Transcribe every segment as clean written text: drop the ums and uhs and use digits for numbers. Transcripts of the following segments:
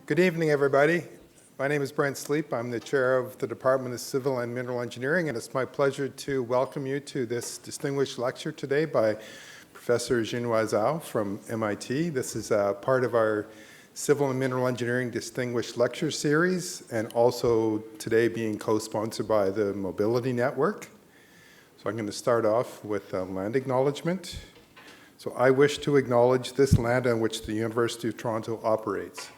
Good evening, everybody. My name is Brent Sleep. I'm the chair of the Department of Civil and Mineral Engineering, and it's my pleasure to welcome you to this distinguished lecture today by Professor Jinhua Zhao from MIT. This is part of our Civil and Mineral Engineering Distinguished Lecture Series, and also today being co-sponsored by the Mobility Network. So I'm going to start off with a land acknowledgement. So I wish to acknowledge this land on which the University of Toronto operates.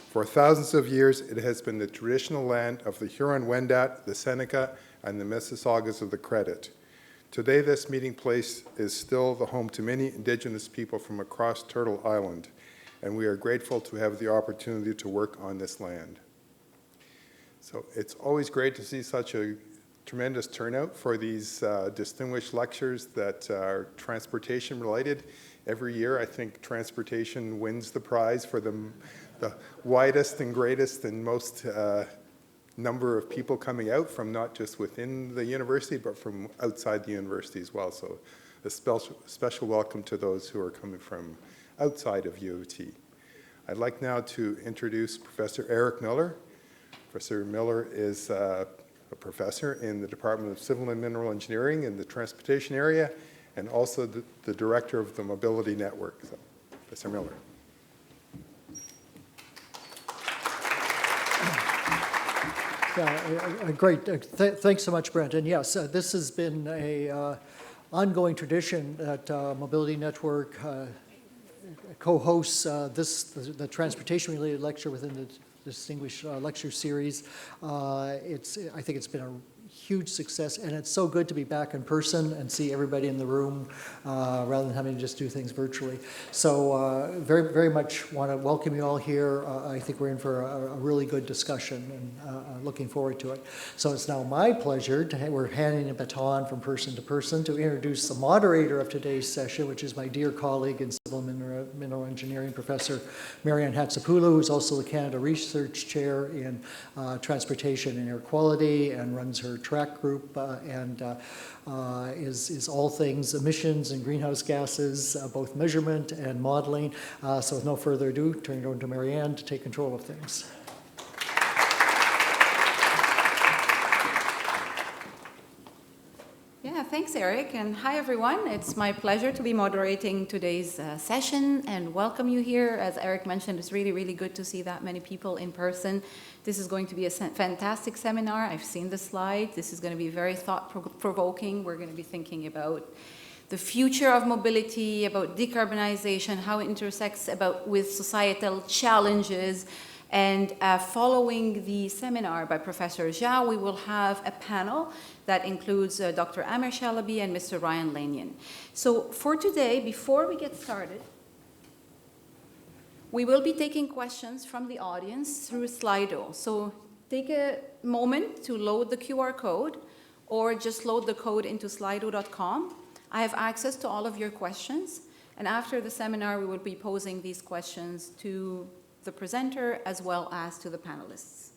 For thousands of years, it has been the traditional land of the Huron-Wendat, the Seneca, and the Mississaugas of the Credit. Today, this meeting place is still the home to many Indigenous people from across Turtle Island, and we are grateful to have the opportunity to work on this land. So it's always great to see such a tremendous turnout for these distinguished lectures that are transportation related. Every year, I think transportation wins the prize for the widest and greatest and most number of people coming out from not just within the university, but from outside the university as well. So a special welcome to those who are coming from outside of U of T. I'd like now to introduce Professor Eric Miller. Professor Miller is a professor in the Department of Civil and Mineral Engineering in the transportation area, and also the director of the Mobility Network. So, Professor Miller. Yeah, great. Thanks so much, Brent. And yes, this has been a ongoing tradition that Mobility Network co-hosts the transportation-related lecture within the Distinguished Lecture Series. I think it's been a huge success, and it's so good to be back in person and see everybody in the room rather than having to just do things virtually. So very, very much want to welcome you all here. I think we're in for a really good discussion, and looking forward to it. So it's now my pleasure we're handing a baton from person to person to introduce the moderator of today's session, which is my dear colleague in Civil Mineral Engineering, Professor Marianne Hatzopoulou, who's also the Canada Research Chair in Transportation and Air Quality and runs her track group and is all things emissions and greenhouse gases, both measurement and modeling. So with no further ado, turn it over to Marianne to take control of things. Yeah, thanks, Eric, and hi, everyone. It's my pleasure to be moderating today's session and welcome you here. As Eric mentioned, it's really, really good to see that many people in person. This is going to be a fantastic seminar. I've seen the slides. This is going to be very thought-provoking. We're going to be thinking about the future of mobility, about decarbonization, how it intersects with societal challenges. And following the seminar by Professor Zhao, we will have a panel that includes Dr. Amer Shalaby and Mr. Ryan Lanyon. So for today, before we get started, we will be taking questions from the audience through Slido. So take a moment to load the QR code or just load the code into slido.com. I have access to all of your questions. And after the seminar, we will be posing these questions to the presenter as well as to the panelists.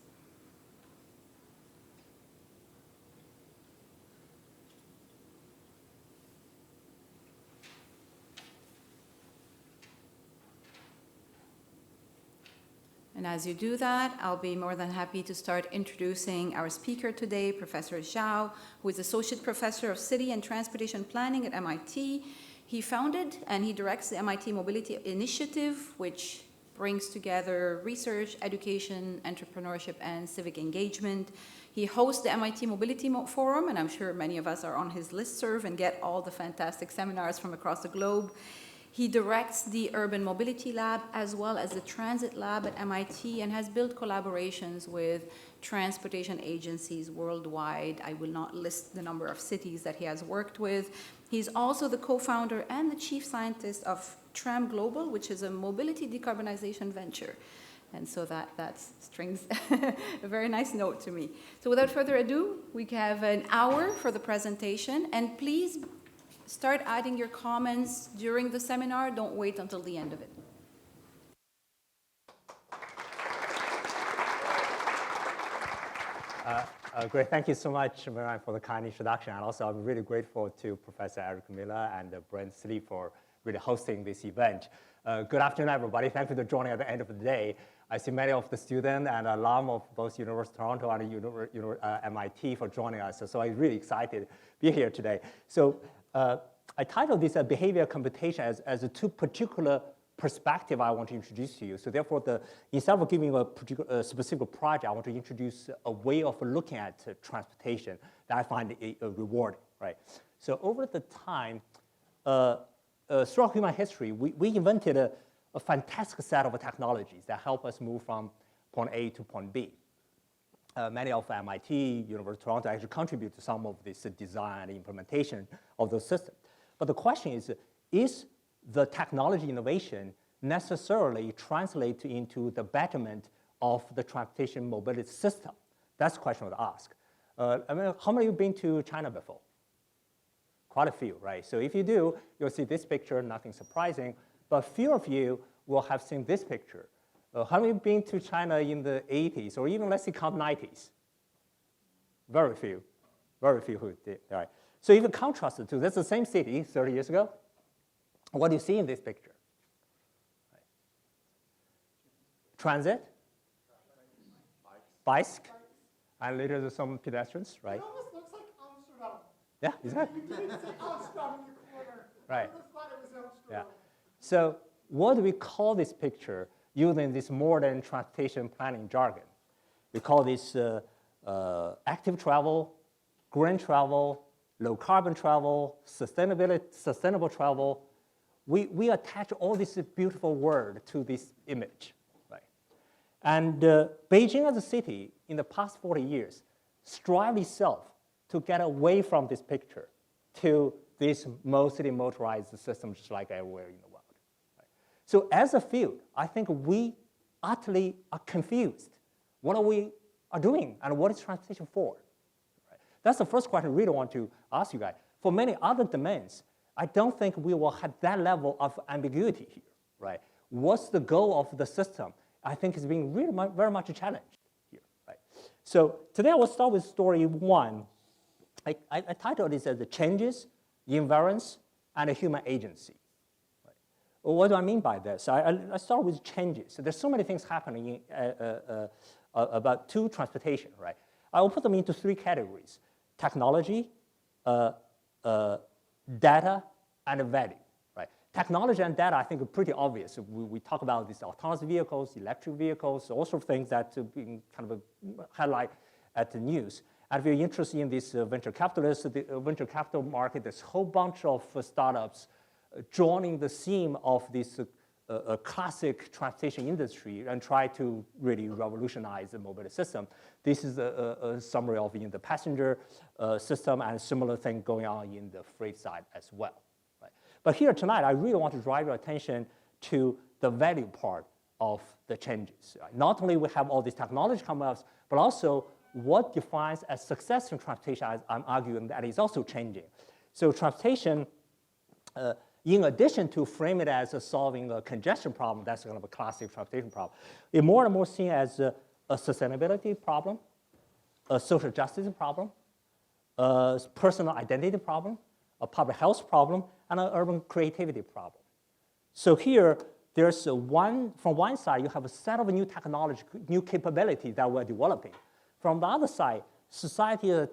And as you do that, I'll be more than happy to start introducing our speaker today, Professor Zhao, who is Associate Professor of City and Transportation Planning at MIT. He founded and he directs the MIT Mobility Initiative, which brings together research, education, entrepreneurship, and civic engagement. He hosts the MIT Mobility Forum, and I'm sure many of us are on his listserv and get all the fantastic seminars from across the globe. He directs the Urban Mobility Lab as well as the Transit Lab at MIT and has built collaborations with transportation agencies worldwide. I will not list the number of cities that he has worked with. He's also the co-founder and the chief scientist of Tram Global, which is a mobility decarbonization venture. And so that strings a very nice note to me. So without further ado, we have an hour for the presentation. And please start adding your comments during the seminar. Don't wait until the end of it. Great. Thank you so much, Marianne, for the kind introduction. And also, I'm really grateful to Professor Eric Miller and Brent Sleep for really hosting this event. Good afternoon, everybody. Thank you for joining at the end of the day. I see many of the students and alum of both University of Toronto and MIT for joining us. So I'm really excited to be here today. So I titled this Behavior Computation as a two particular perspective I want to introduce to you. So therefore, instead of giving a specific project, I want to introduce a way of looking at transportation that I find rewarding, right? So over the time, throughout human history, we invented a fantastic set of technologies that help us move from point A to point B. Many of MIT, University of Toronto actually contribute to some of this design and implementation of those systems. But the question is the technology innovation necessarily translate into the betterment of the transportation mobility system? That's the question I would ask. I mean, how many of you been to China before? Quite a few, right? So if you do, you'll see this picture, nothing surprising. But few of you will have seen this picture. How many been to China in the 80s, or even let's say count 90s? Very few who did, all right. So if you contrast the two, that's the same city 30 years ago. What do you see in this picture? Right. Transit, bikes, and later there's some pedestrians, right? It almost looks like Amsterdam. Yeah, exactly. You didn't say Amsterdam in the corner. Right. I would have thought it was Amsterdam. Yeah. So what do we call this picture using this modern transportation planning jargon? We call this active travel, green travel, low carbon travel, sustainable travel. We attach all this beautiful word to this image, right? And Beijing as a city in the past 40 years strive itself to get away from this picture to this mostly motorized system just like everywhere in the world. Right? So as a field, I think we utterly are confused. What we are doing and what is transportation for? Right? That's the first question I really want to ask you guys. For many other domains, I don't think we will have that level of ambiguity here, right? What's the goal of the system? I think is being really very much challenged here, right? So today I will start with story one. I titled this as the changes, invariance, and human agency. Right? Well, what do I mean by this? I start with changes. So there's so many things happening to transportation, right? I will put them into three categories: technology, data, and value, right? Technology and data, I think, are pretty obvious. We talk about these autonomous vehicles, electric vehicles, all sorts of things that are being kind of a highlight at the news. And if you're interested in this venture capital market, there's a whole bunch of startups joining the theme of this classic transportation industry and try to really revolutionize the mobility system. This is a summary of in the passenger system, and a similar thing going on in the freight side as well. Right? But here tonight, I really want to drive your attention to the value part of the changes. Right? Not only we have all these technology coming up, but also what defines as success in transportation, as I'm arguing that is also changing. So transportation, in addition to frame it as solving a congestion problem, that's kind of a classic transportation problem, it's more and more seen as a sustainability problem, a social justice problem, a personal identity problem, a public health problem, and an urban creativity problem. So here, there's from one side, you have a set of new technology, new capabilities that we're developing. From the other side, society is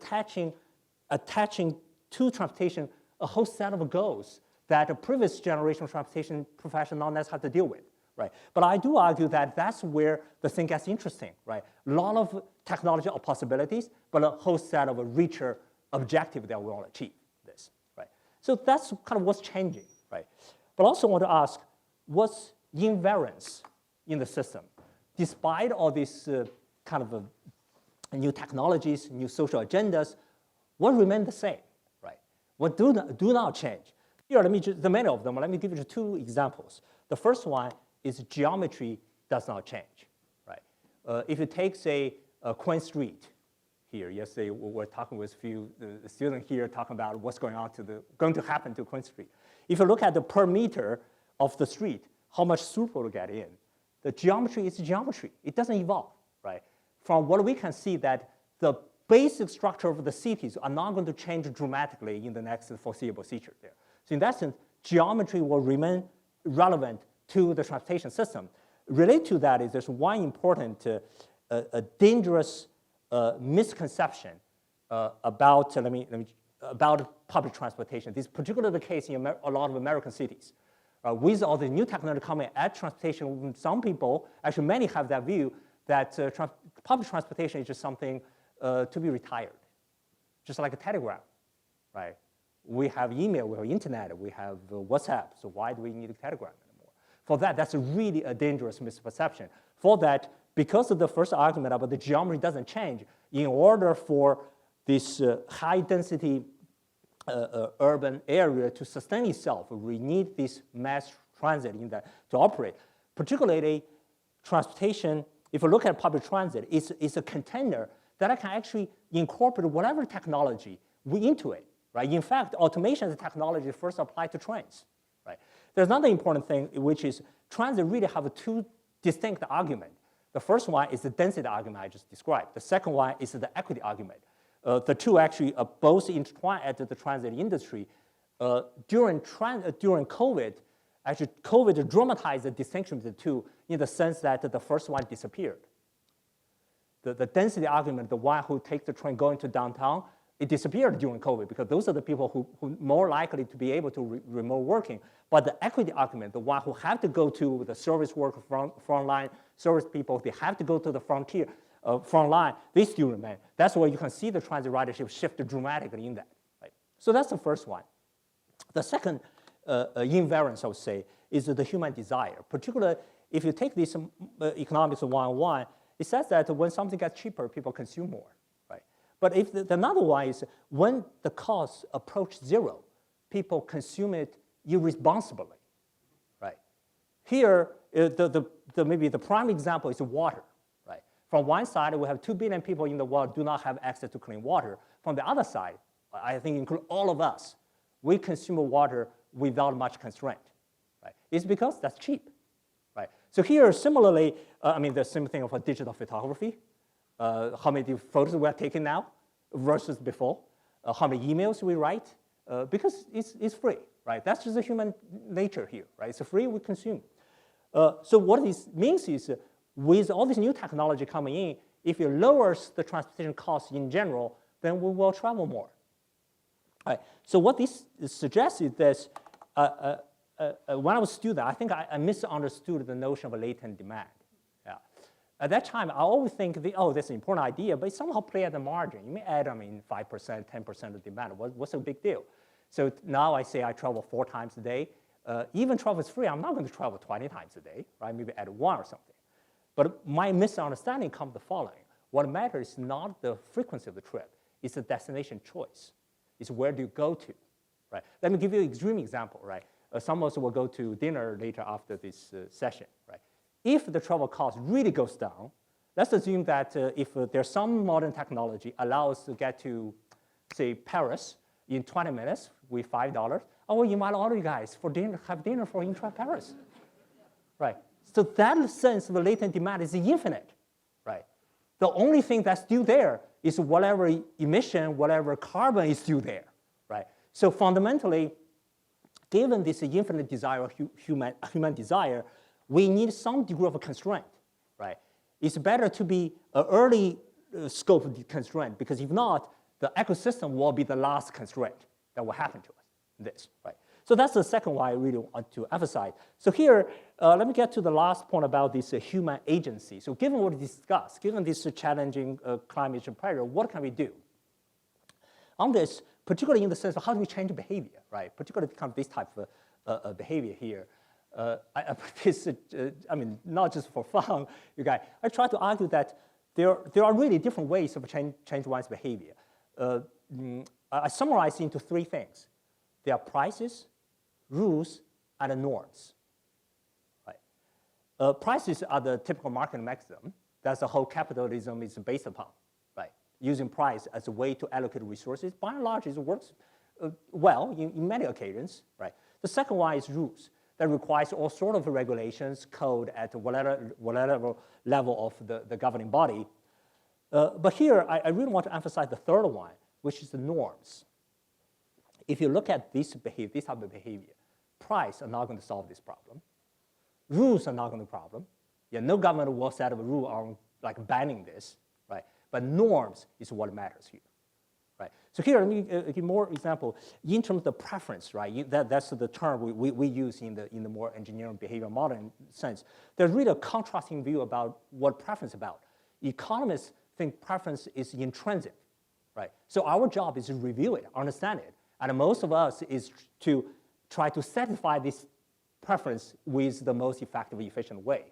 attaching to transportation a whole set of goals that a previous generation of transportation professionals not necessarily have to deal with, right? But I do argue that that's where the thing gets interesting, right? A lot of technology or possibilities, but a whole set of a richer objective that we want to achieve this, right? So that's kind of what's changing, right? But I also want to ask, what's invariance in the system? Despite all these kind of new technologies, new social agendas, what remain the same, right? What do not change? Here, the many of them, let me give you two examples. The first one is geometry does not change, right? If you take, say, Queen Street here, yesterday we're talking with a few students here talking about what's going to happen to Queen Street. If you look at the per meter of the street, how much throughput to get in, the geometry is geometry. It doesn't evolve, right? From what we can see that the basic structure of the cities are not going to change dramatically in the next foreseeable future there. So in that sense, geometry will remain relevant to the transportation system. related to that is there's one important, a dangerous misconception about, about public transportation. This is particularly the case in a lot of American cities. With all the new technology coming at transportation, some people, actually many have that view that public transportation is just something to be retired, just like a telegram, right? We have email, we have internet, we have WhatsApp, so why do we need a telegram anymore? For that, that's really a dangerous misperception. For that, because of the first argument about the geometry doesn't change, in order for this high-density urban area to sustain itself, we need this mass transit in that to operate. Particularly, transportation, if you look at public transit, it's a container that I can actually incorporate whatever technology into it, right? In fact, automation as a technology first applied to trains, right? There's another important thing, which is transit really have two distinct arguments. The first one is the density argument I just described. The second one is the equity argument. The two actually are both intertwined at the transit industry. During COVID, actually COVID dramatized the distinction between the two in the sense that the first one disappeared. The density argument, the one who takes the train going to downtown, it disappeared during COVID because those are the people who more likely to be able to remote working. But the equity argument, the one who have to go to the service worker, frontline service people, they have to go to the frontier, front line, they still remain. That's where you can see the transit ridership shift dramatically in that. Right? So that's the first one. The second invariance, I would say, is the human desire. Particularly, if you take this economics 101, it says that when something gets cheaper, people consume more. Right? But if another one is when the costs approach zero, people consume it irresponsibly. Right? Here, maybe the prime example is water. Right? From one side, we have 2 billion people in the world do not have access to clean water. From the other side, I think include all of us, we consume water without much constraint. Right? It's because that's cheap. Right? So here, similarly, the same thing for digital photography. How many photos we are taking now versus before? How many emails we write? Because it's free. Right? That's just the human nature here. Right? It's free, we consume. So what this means is with all this new technology coming in, if it lowers the transportation costs in general, then we will travel more. Right. So what this suggests is that when I was a student, I think I misunderstood the notion of a latent demand. Yeah. At that time, I always think, that's an important idea, but it somehow play at the margin. You may add, 5%, 10% of demand. What's a big deal? So now I say I travel 4 times a day. Even travel is free. I'm not going to travel 20 times a day, right? Maybe add 1 or something. But my misunderstanding comes the following. What matters is not the frequency of the trip. It's the destination choice. It's where do you go to, right? Let me give you an extreme example, right? Some of us will go to dinner later after this session, right? If the travel cost really goes down, let's assume that if there's some modern technology allows us to get to, say, Paris in 20 minutes with $5, I will invite all of you guys for dinner, have dinner for intra-Paris, right? So that sense of the latent demand is infinite, right? The only thing that's still there is whatever emission, whatever carbon is still there, right? So fundamentally, given this infinite desire, human desire, we need some degree of a constraint, right? It's better to be an early scope of constraint because if not, the ecosystem will be the last constraint that will happen to us, right? So that's the second one I really want to emphasize. So here, let me get to the last point about this human agency. So given what we discussed, given this challenging climate change pressure, what can we do? On this, particularly in the sense of how do we change behavior, right? Particularly kind of this type of behavior here. Not just for fun, you guys. I try to argue that there are really different ways of change one's behavior. I summarize into 3 things. There are prices, rules, and norms. Right? Prices are the typical market mechanism. That's the whole capitalism is based upon. Right? Using price as a way to allocate resources. By and large, it works well in many occasions. Right? The second one is rules. That requires all sort of regulations, code at whatever level of the governing body. But here, I really want to emphasize the third one, which is the norms. If you look at this type of behavior, price are not going to solve this problem. Rules are not going to problem. Yeah, no government will set up a rule on like banning this, right? But norms is what matters here, right? So here, let me give more example. In terms of the preference, right? That's the term we use in the more engineering behavior modern sense. There's really a contrasting view about what preference is about. Economists think preference is intrinsic, right? So our job is to review it, understand it, and most of us is to try to satisfy this preference with the most effective, efficient way.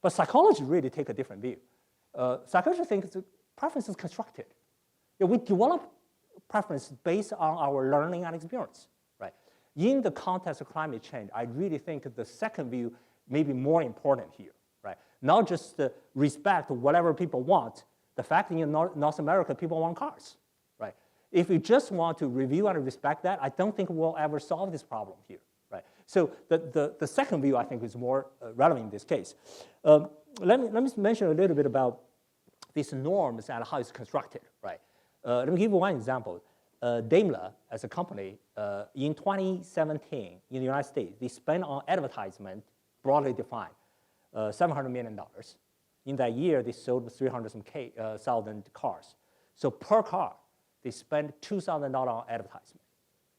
But psychology really take a different view. Psychology thinks preference is constructed. Yeah, we develop preference based on our learning and experience, right? In the context of climate change, I really think the second view may be more important here, right? Not just respect whatever people want. The fact that in North America, people want cars, right? If we just want to review and respect that, I don't think we'll ever solve this problem here, right? So the second view, I think, is more relevant in this case. Let me mention a little bit about these norms and how it's constructed, right? Let me give you one example. Daimler, as a company, in 2017, in the United States, they spent on advertisement, broadly defined, $700 million. In that year, they sold 300,000 cars. So per car, they spent $2,000 on advertisement.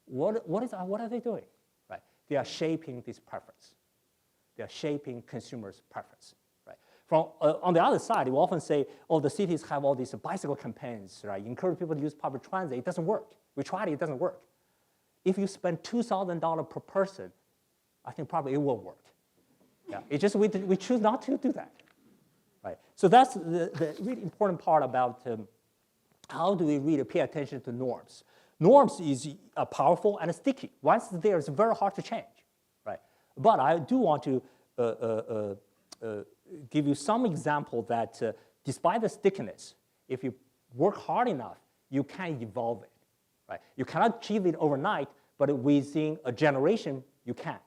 What are they doing? Right? They are shaping this preference. They are shaping consumers' preference. Right? On the other side, we often say, oh, the cities have all these bicycle campaigns, right? Encourage people to use public transit. It doesn't work. We tried it, it doesn't work. If you spend $2,000 per person, I think probably it will work. Yeah, it's just we choose not to do that. Right? So that's the really important part about how do we really pay attention to norms. Norms is powerful and sticky. Once there, it's very hard to change. Right? But I do want to give you some example that despite the stickiness, if you work hard enough, you can evolve it. Right? You cannot achieve it overnight, but within a generation, you can.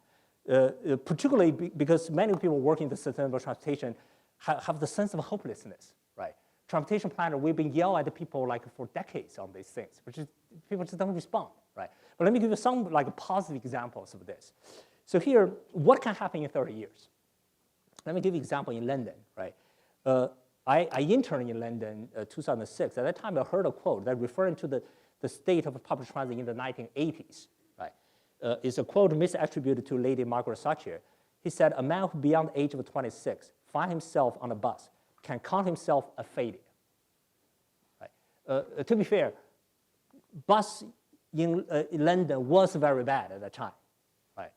Particularly because many people working in sustainable transportation have the sense of hopelessness, right? Transportation planner, we've been yelling at people like for decades on these things, which is people just don't respond, right? But let me give you some like positive examples of this. So here, what can happen in 30 years? Let me give you an example in London, right? I interned in London 2006. At that time, I heard a quote that referring to the state of public transit in the 1980s, right? It's a quote misattributed to Lady Margaret Thatcher. He said, a man who beyond the age of 26 find himself on a bus can count himself a failure. Right? To be fair, bus in London was very bad at that time, right?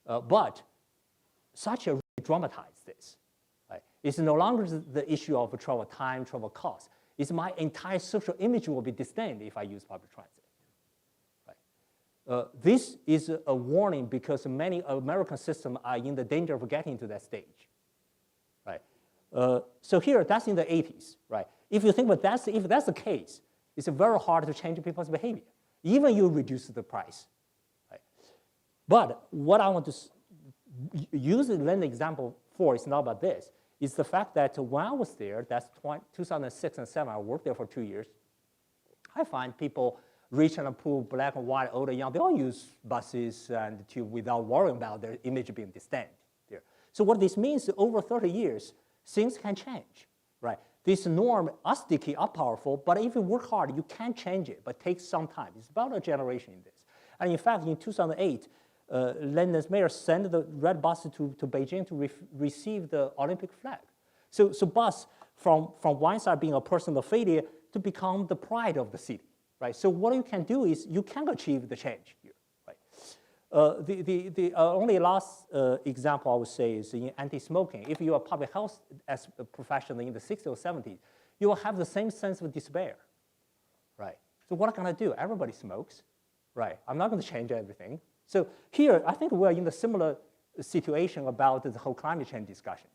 But Thatcher really dramatized this. Right? It's no longer the issue of travel time, travel cost. It's my entire social image will be disdained if I use public transit. Right? This is a warning because many American systems are in the danger of getting to that stage. Right? So here, that's in the 80s. Right? If you think about that, if that's the case, it's very hard to change people's behavior, even you reduce the price. Right? But what I want to use the Linde example for is not about this. It's the fact that when I was there, that's 2006 and 2007, I worked there for 2 years. I find people rich and poor, black and white, old and young, they all use buses and tube without worrying about their image being disdained there. So what this means is over 30 years, things can change, right? This norm are sticky, are powerful, but if you work hard, you can change it, but it takes some time. It's about a generation in this. And in fact, in 2008, London's mayor sent the red bus to Beijing to receive the Olympic flag. So bus from one side being a personal failure to become the pride of the city. Right? So what you can do is you can achieve the change here. Right? The only last example I would say is in anti-smoking. If you are public health as a professional in the 60s or 70s, you will have the same sense of despair. Right? So what can I do? Everybody smokes. Right? I'm not going to change everything. So here, I think we're in a similar situation about the whole climate change discussion.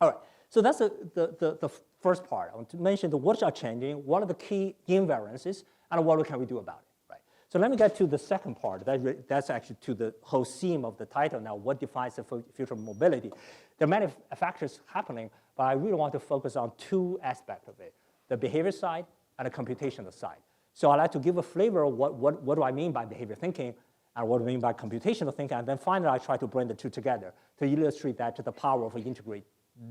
All right. So that's the first part. I want to mention what are changing, what are the key invariances, and what can we do about it, right? So let me get to the second part. That's actually to the whole theme of the title now, what defines the future of mobility. There are many factors happening, but I really want to focus on two aspects of it, the behavior side and the computational side. So I'd like to give a flavor of what do I mean by behavior thinking, and what I mean by computational thinking, and then finally I try to bring the two together to illustrate that to the power of integrate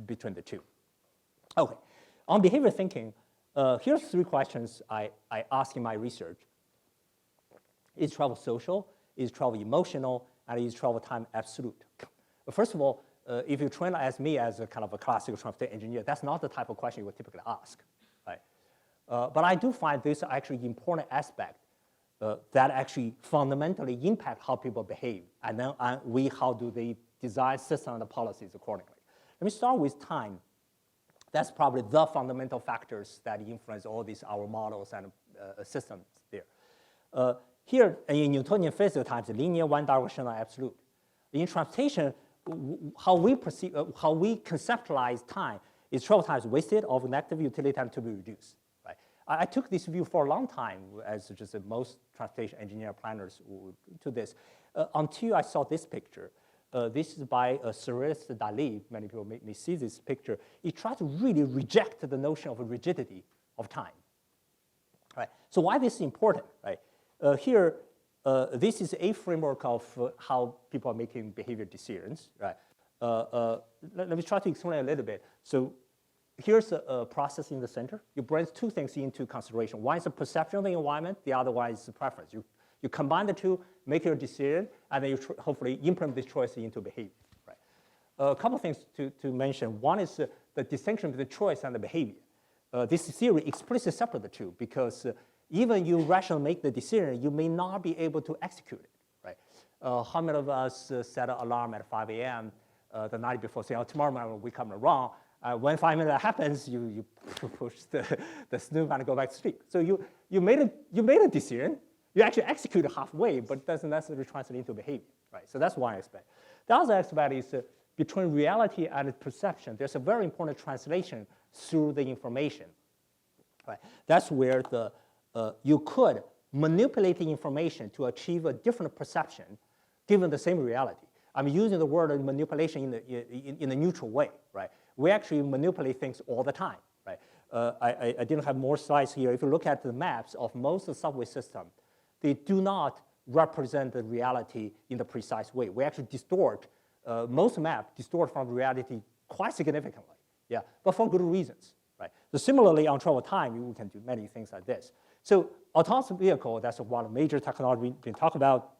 between the two. Okay, on behavior thinking, here's 3 questions I ask in my research. Is travel social? Is travel emotional? And is travel time absolute? First of all, if you train as me as a kind of a classical transportation engineer, that's not the type of question you would typically ask, right? But I do find this actually important aspect that actually fundamentally impact how people behave, and then how do they design systems and policies accordingly. Let me start with time. That's probably the fundamental factors that influence all these our models and systems there. Here in Newtonian physical time, it's linear, one-directional, absolute. In transportation, how we perceive, how we conceptualize time is travel time is wasted of negative utility time to be reduced. Right? I took this view for a long time, as just most transportation engineer planners to this, until I saw this picture. This is by Surrealist Dali. Many people may see this picture. He tried to really reject the notion of rigidity of time. Right? So why this is important? Right? Here, this is a framework of how people are making behavior decisions. Right? Let me try to explain a little bit. So here's a process in the center. You bring 2 things into consideration. One is the perception of the environment. The other one is the preference. You combine the 2, make your decision, and then you hopefully implement this choice into behavior. Right? A couple of things to mention. One is the distinction between choice and the behavior. This theory explicitly separates the 2 because even you rationally make the decision, you may not be able to execute it. Right? How many of us set an alarm at 5 a.m. The night before, saying, "Oh, tomorrow morning we'll wake up wrong." When 5 minutes happens, you push the snooze and go back to sleep. So you made a decision. You actually execute it halfway, but it doesn't necessarily translate into behavior. Right? So that's one aspect. The other aspect is between reality and perception. There's a very important translation through the information. Right? That's where you could manipulate the information to achieve a different perception given the same reality. I'm using the word manipulation in a neutral way. Right? We actually manipulate things all the time. Right? I didn't have more slides here. If you look at the maps of most of the subway systems, they do not represent the reality in the precise way. We actually distort, most maps distort from reality quite significantly, yeah, but for good reasons, right? So similarly, on travel time, we can do many things like this. So autonomous vehicle, that's one of the major technology we've been talking about.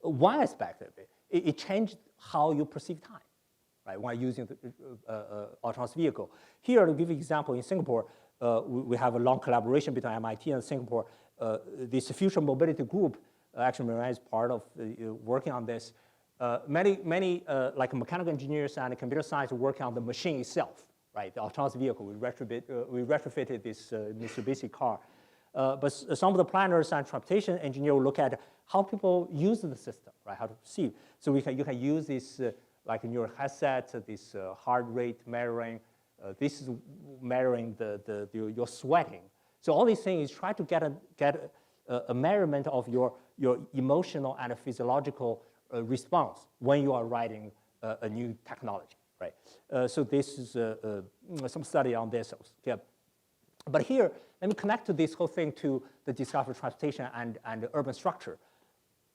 One aspect of it, it changed how you perceive time, right, when using the autonomous vehicle. Here, to give you an example, in Singapore, we have a long collaboration between MIT and Singapore. This future mobility group, actually Marianne is part of working on this. Many like mechanical engineers and computer science working on the machine itself, right? The autonomous vehicle. We retrofitted this Mitsubishi car. But some of the planners and transportation engineers will look at how people use the system, right? How to perceive. So you can use this like in your headset, this heart rate measuring. This is measuring your sweating. So all these things is try to get a measurement of your emotional and physiological response when you are writing a new technology, right? So this is some study on this. Yeah. But here, let me connect to this whole thing to the discovery of transportation and the urban structure.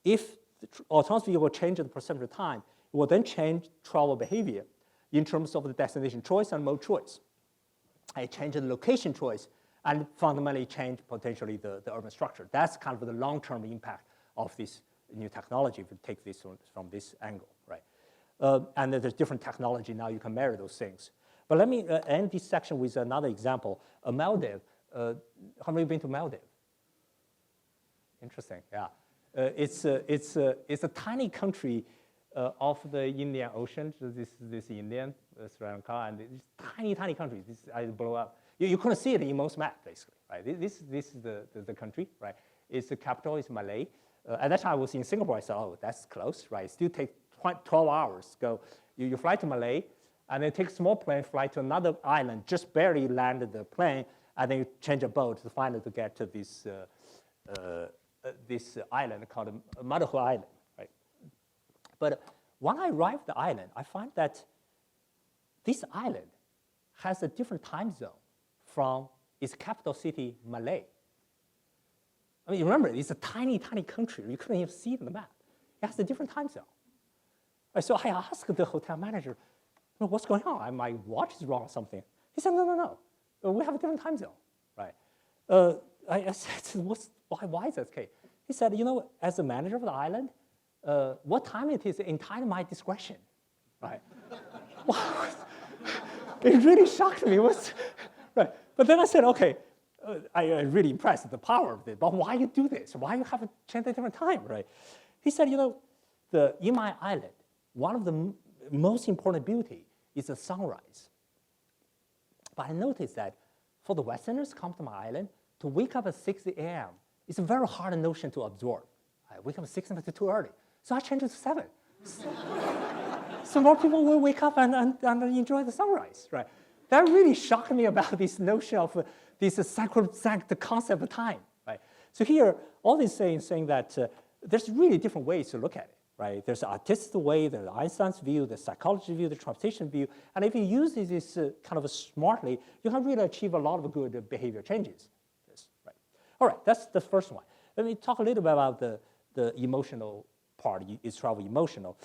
If the autonomous vehicle changes the perception of time, it will then change travel behavior in terms of the destination choice and mode choice. It changes the location choice and fundamentally change potentially the urban structure. That's kind of the long-term impact of this new technology if you take this from this angle, right? And there's different technology now you can measure those things. But let me end this section with another example. Maldives. How many have been to Maldives? Interesting, yeah. It's a tiny country off the Indian Ocean. So this Indian, Sri Lanka, and it's tiny country. I blow up. You couldn't see it in most maps, basically, right? This is the country, right? It's the capital is Malay. At that time, I was in Singapore. I said, oh, that's close, right? It still takes 12 hours. Go, you fly to Malay, and then take a small plane, fly to another island, just barely landed the plane, and then you change a boat to finally to get to this this island called Madahu Island, right? But when I arrived at the island, I find that this island has a different time zone from its capital city, Malay. I mean, remember, it's a tiny, tiny country. You couldn't even see it on the map. It has a different time zone. Right, so I asked the hotel manager, what's going on? My watch is wrong or something. He said, no. We have a different time zone, right? I said, why is that okay? He said, as the manager of the island, what time it is entirely my discretion, right? Wow. It really shocked me. Right. But then I said, okay, I really impressed with the power of this, but why you do this? Why you have to change a different time, right? He said, in my island, one of the most important beauty is the sunrise. But I noticed that for the Westerners come to my island, to wake up at 6 a.m. is a very hard notion to absorb. I wake up at 6 a.m. too early. So I changed it to 7. So more people will wake up and enjoy the sunrise, right? That really shocked me about this notion of this sacrosanct concept of time, right? So here, all this saying that there's really different ways to look at it, right? There's the artistic way, there's Einstein's view, the psychology view, the transportation view, and if you use this kind of smartly, you can really achieve a lot of good behavior changes. Right? All right, that's the first one. Let me talk a little bit about the emotional part. Is travel emotional?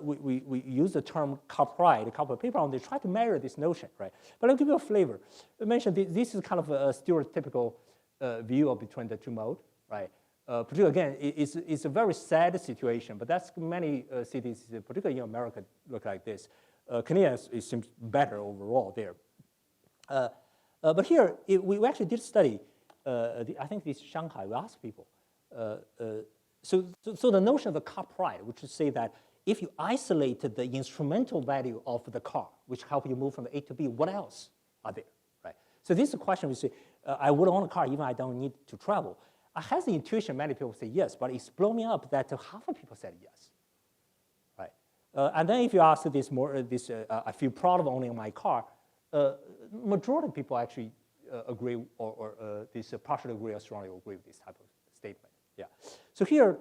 We use the term car pride, a couple of people on there try to measure this notion, right? But let me give you a flavor. I mentioned this is kind of a stereotypical view of between the two modes, right? Particularly, again, it's a very sad situation, but that's many cities, particularly in America, look like this. Canada, it seems better overall there. But here, we actually did study, I think this is Shanghai, we asked people. So the notion of the car pride, which is say that if you isolated the instrumental value of the car, which help you move from the A to B, what else are there, right? So this is a question we say, I would own a car even I don't need to travel. I have the intuition many people say yes, but it's blown me up that half of people said yes, right? And then if you ask this I feel proud of owning my car, majority of people actually agree or this partially agree or strongly agree with this type of statement. Yeah. So here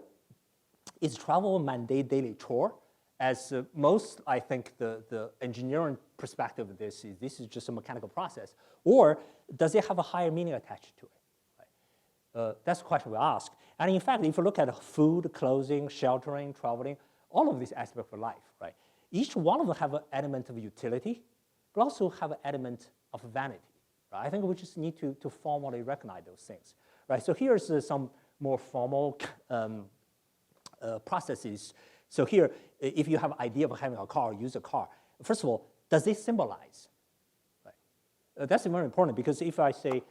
is travel a mandate daily chore? As most, I think, the engineering perspective of this is just a mechanical process, or does it have a higher meaning attached to it? Right? That's the question we ask. And in fact, if you look at food, clothing, sheltering, traveling, all of these aspects of life, right? Each one of them have an element of utility, but also have an element of vanity. Right? I think we just need to formally recognize those things. Right? So here's some more formal processes. So here, if you have an idea of having a car, use a car. First of all, does it symbolize? Right? That's very important because if I say,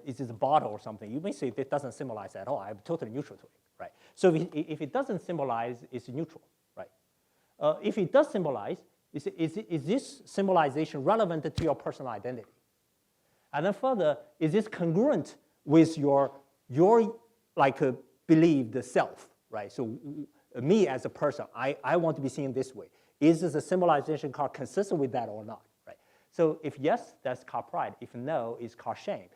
is this a bottle or something, you may say it doesn't symbolize at all. I'm totally neutral to it, right? So if it doesn't symbolize, it's neutral, right? If it does symbolize, is this symbolization relevant to your personal identity? And then further, is this congruent with your believed self, right? So me as a person, I want to be seen this way. Is this a symbolization card consistent with that or not, right? So if yes, that's car pride. If no, it's car shame.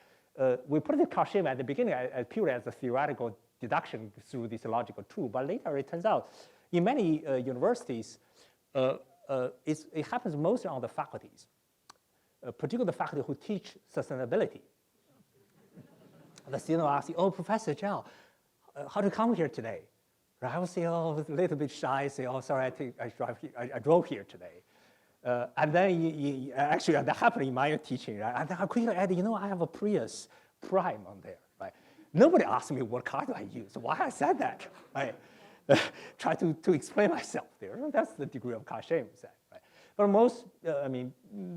We put the car shame at the beginning purely as a theoretical deduction through this logical tool, but later it turns out in many universities, it happens mostly on the faculties, particularly the faculty who teach sustainability. The student will ask you, oh, Professor Zhao, how to come here today? Right? I will say, oh, a little bit shy, say, oh, sorry, I drove here today. And then actually that happened in my teaching, right? And then I quickly add, I have a Prius Prime on there, right? Nobody asked me what car do I use, why I said that, right? Try to explain myself there. That's the degree of car shame, right? But most,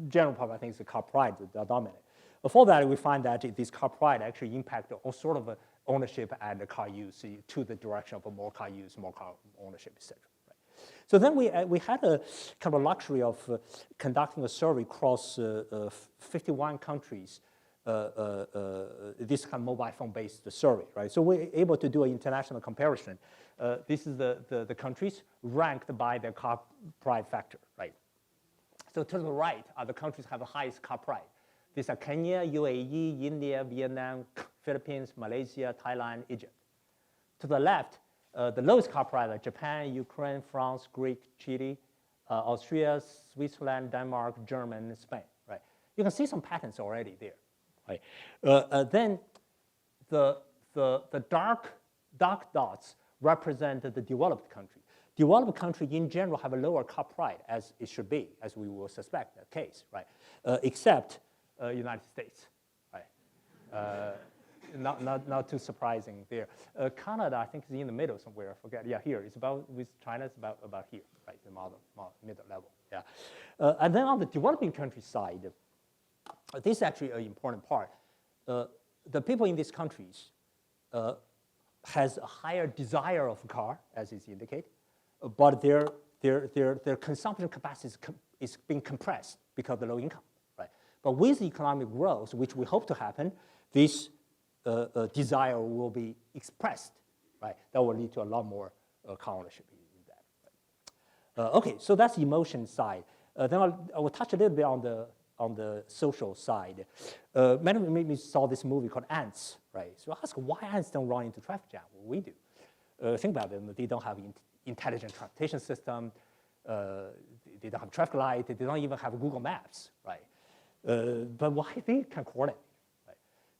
general public, I think it's the car pride that dominate. For that, we find that this car pride actually impact all sort of ownership and car use to the direction of more car use, more car ownership, etc. Right? So then we had a kind of luxury of conducting a survey across 51 countries, this kind of mobile phone-based survey, right? So we're able to do an international comparison. This is the countries ranked by their car pride factor, right? So to the right are the countries have the highest car pride. These are Kenya, UAE, India, Vietnam, Philippines, Malaysia, Thailand, Egypt. To the left, the lowest car pride are Japan, Ukraine, France, Greece, Chile, Austria, Switzerland, Denmark, Germany, Spain, right? You can see some patterns already there, right? Then the dark dark dots represent the developed country. Developed country in general have a lower car price, as it should be, as we will suspect the case, right? Except United States, right? Not too surprising there. Canada, I think, is in the middle somewhere. I forget. Yeah, here. It's about, with China, it's about here, right? The middle level. Yeah. And then on the developing country side, this is actually an important part. The people in these countries has a higher desire of a car, as is indicated, but their consumption capacity is being compressed because of the low income, right? But with economic growth, which we hope to happen, this desire will be expressed, right? That will lead to a lot more car ownership in that. Right? Okay, so that's the emotion side. Then I will touch a little bit on the social side. Many of you saw this movie called Ants, right? So ask why ants don't run into traffic jam. Well, we do. Think about them. They don't have intelligent transportation system. They don't have traffic light. They don't even have Google Maps, right? But why they can coordinate?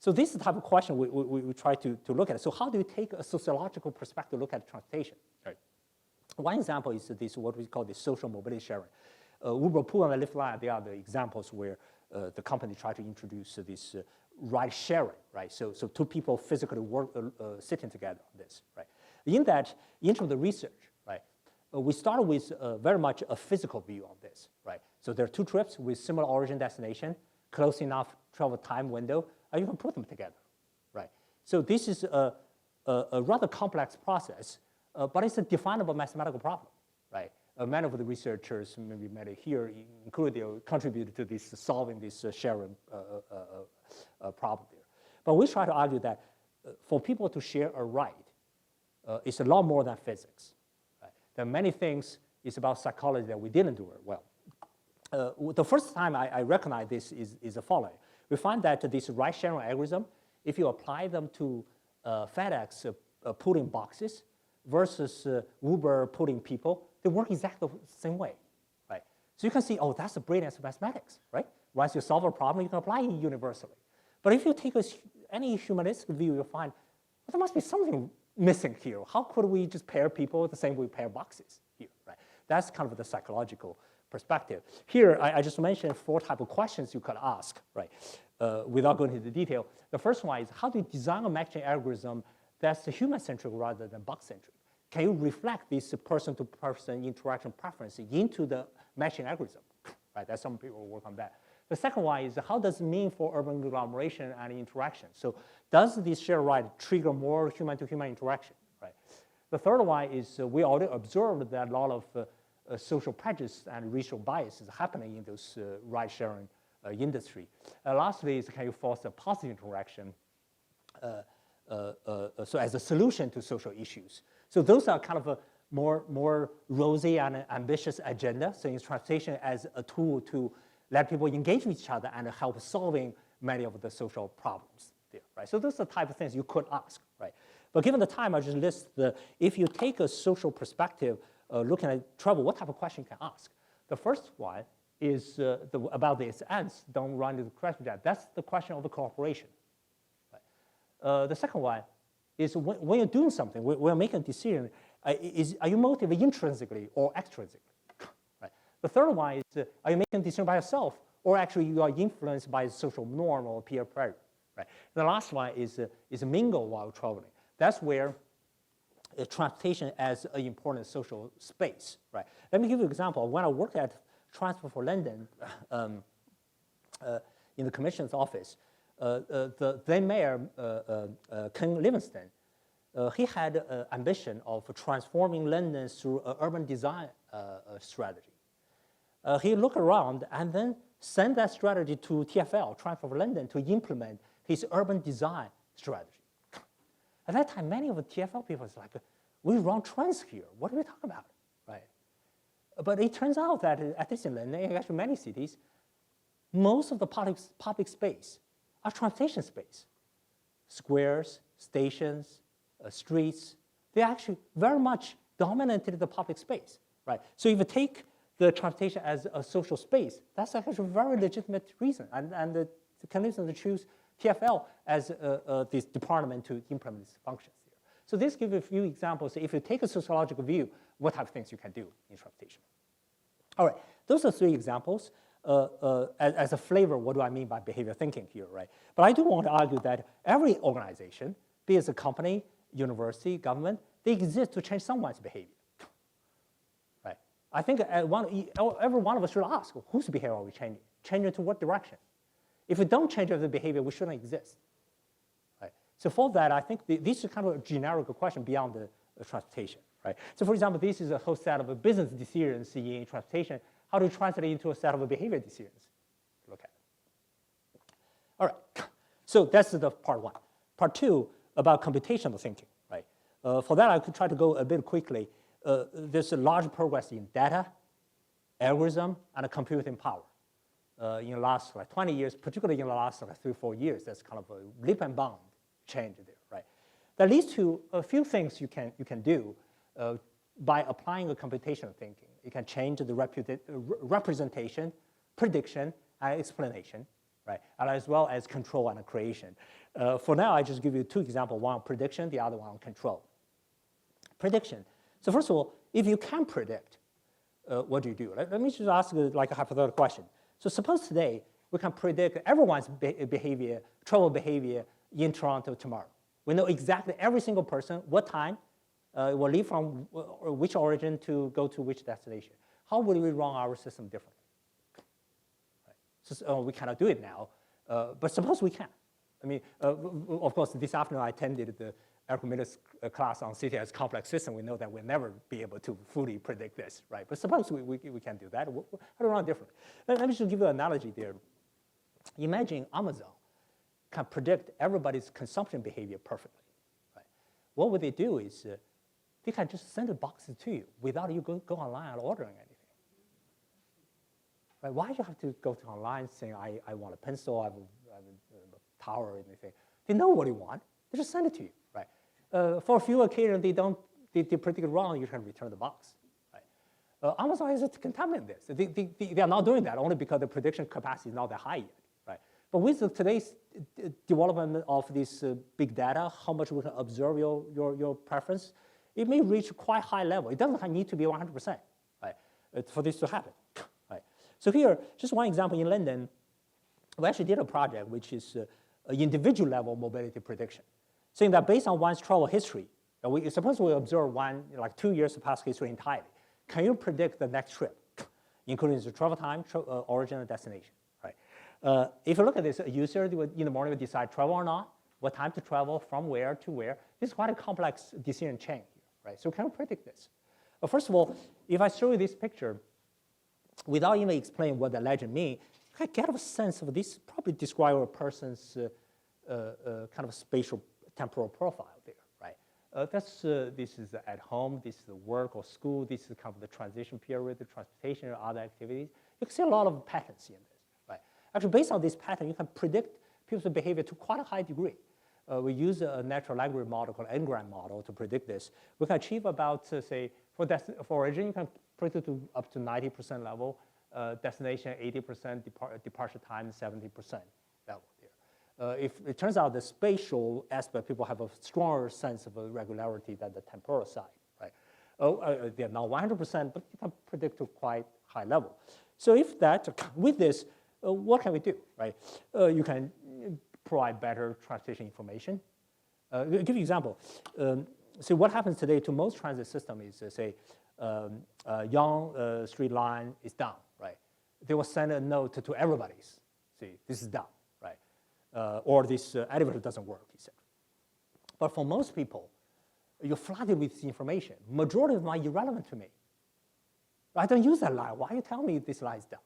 So this is the type of question we try to look at. So how do you take a sociological perspective to look at transportation? Right. One example is this, what we call the social mobility sharing. Uber, Pool, and Lyft Line, they are the examples where the company tried to introduce this ride sharing, right? So two people physically sitting together on this, right? In that, in terms of the research, right, we started with very much a physical view on this, right? So there are two trips with similar origin destination, close enough travel time window, and you can put them together, right? So this is a rather complex process, but it's a definable mathematical problem, right? Many of the researchers, maybe many here, including contributed to this solving this sharing problem there. But we try to argue that for people to share a ride, it's a lot more than physics. Right? There are many things. It's about psychology that we didn't do it well. The first time I recognize this is the following. We find that this ride-sharing algorithm, if you apply them to FedEx putting boxes versus Uber putting people, they work exactly the same way, right? So you can see, oh, that's the brilliance of mathematics, right? Once you solve a problem, you can apply it universally. But if you take any humanistic view, you'll find, well, there must be something missing here. How could we just pair people the same way we pair boxes here, right? That's kind of the psychological perspective. Here, I just mentioned 4 types of questions you could ask, right? Without going into the detail. The first one is, how do you design a matching algorithm that's human-centric rather than box-centric? Can you reflect this person-to-person interaction preference into the matching algorithm? Right, that's some people work on that. The second one is, how does it mean for urban agglomeration and interaction? So does this shared ride trigger more human-to-human interaction? Right. The third one is, we already observed that a lot of social prejudice and racial bias is happening in those ride-sharing industry. Lastly is, can you foster positive interaction so as a solution to social issues? So those are kind of a more rosy and ambitious agenda. So in transportation as a tool to let people engage with each other and help solving many of the social problems there, right? So those are the type of things you could ask, right? But given the time, I just list if you take a social perspective, looking at travel, what type of question you can ask? The first one is about these ants don't run into the traffic jam. That's the question of the cooperation. Right? The second one is when you're doing something, when you're making a decision, are you motivated intrinsically or extrinsically? Right? The third one is, are you making a decision by yourself, or actually you are influenced by social norm or peer pressure? Right? The last one is mingle while traveling. That's where transportation as an important social space. Right? Let me give you an example. When I worked at Transport for London in the Commission's office, the then mayor, Ken Livingstone, he had ambition of transforming London through an urban design strategy. He looked around and then sent that strategy to TfL, Transport for London, to implement his urban design strategy. At that time, many of the TfL people was like, we run trends here. What are we talking about, right? But it turns out that at this in London, and actually many cities, most of the public space are transportation space. Squares, stations, streets, they actually very much dominated the public space, right? So if you take the transportation as a social space, that's actually a very legitimate reason. And the condition to choose TfL as this department to implement these functions here. So this gives you a few examples. If you take a sociological view, what type of things you can do in transportation. All right, those are 3 examples. As a flavor, what do I mean by behavior thinking here, right? But I do want to argue that every organization, be it a company, university, government, they exist to change someone's behavior, right? I think every one of us should ask, whose behavior are we changing? Changing to what direction? If we don't change the behavior, we shouldn't exist, right? So for that, I think this is kind of a generic question beyond the transportation, right? So for example, this is a whole set of business decisions in transportation. How do you translate it into a set of behavior decisions? Look at it. All right, so that's the part 1. Part 2, about computational thinking, right? For that, I could try to go a bit quickly. There's a large progress in data, algorithm, and computing power. In the last 20 years, particularly in the last 3 or 4 years, that's kind of a leap and bound change there, right? That leads to a few things you can do by applying a computational thinking. You can change the representation, prediction, and explanation, right? And as well as control and creation. For now, I just give you 2 examples, one on prediction, the other one on control. Prediction. So first of all, if you can predict, what do you do? Let me just ask like a hypothetical question. So suppose today we can predict everyone's behavior, travel behavior in Toronto tomorrow. We know exactly every single person, what time, will leave from which origin to go to which destination. How would we run our system differently? Right. So we cannot do it now, but suppose we can. I mean, of course, this afternoon I attended the Archimedes class on city as complex system. We know that we'll never be able to fully predict this, right? But suppose we can do that. How do we run differently? Let me just give you an analogy there. Imagine Amazon can predict everybody's consumption behavior perfectly, right? What would they do is they can just send the boxes to you without you go online and ordering anything. Right? Why do you have to go to online saying, I want a pencil, I have a tower or anything? They know what you want. They just send it to you, right? For a few occasions, they predict it wrong, you can return the box. Right? Amazon is to contaminate this. They are not doing that only because the prediction capacity is not that high yet. Right? But with today's development of this big data, how much we can observe your preference, it may reach quite high level. It doesn't need to be 100%, right, for this to happen. Right? So here, just one example in London, we actually did a project which is individual level mobility prediction, saying that based on one's travel history, suppose we observe 2 years of past history entirely, can you predict the next trip, including the travel time, origin, and destination? Right? If you look at this, a user in the morning will decide travel or not, what time to travel, from where to where. This is quite a complex decision chain. Right? So can we predict this? Well, first of all, if I show you this picture, without even explaining what the legend means, you can get a sense of this. Probably describe a person's kind of spatial temporal profile there, right? This is at home, this is the work or school, this is kind of the transition period, the transportation or other activities. You can see a lot of patterns in this, right? Actually, based on this pattern, you can predict people's behavior to quite a high degree. We use a natural language model called N-gram model to predict this. We can achieve about, say, for origin, you can predict to up to 90% level, destination 80%, departure time 70% level there. If it turns out the spatial aspect, people have a stronger sense of regularity than the temporal side, right? They're not 100%, but you can predict to quite high level. So if that, with this, what can we do, right? You can provide better transportation information. I'll give you an example. So what happens today to most transit system is, say, Yonge Street line is down, right? They will send a note to everybody. See, this is down, right? Or this elevator doesn't work, etc. But for most people, you're flooded with this information. Majority of them are irrelevant to me. I don't use that line. Why you tell me this line is down,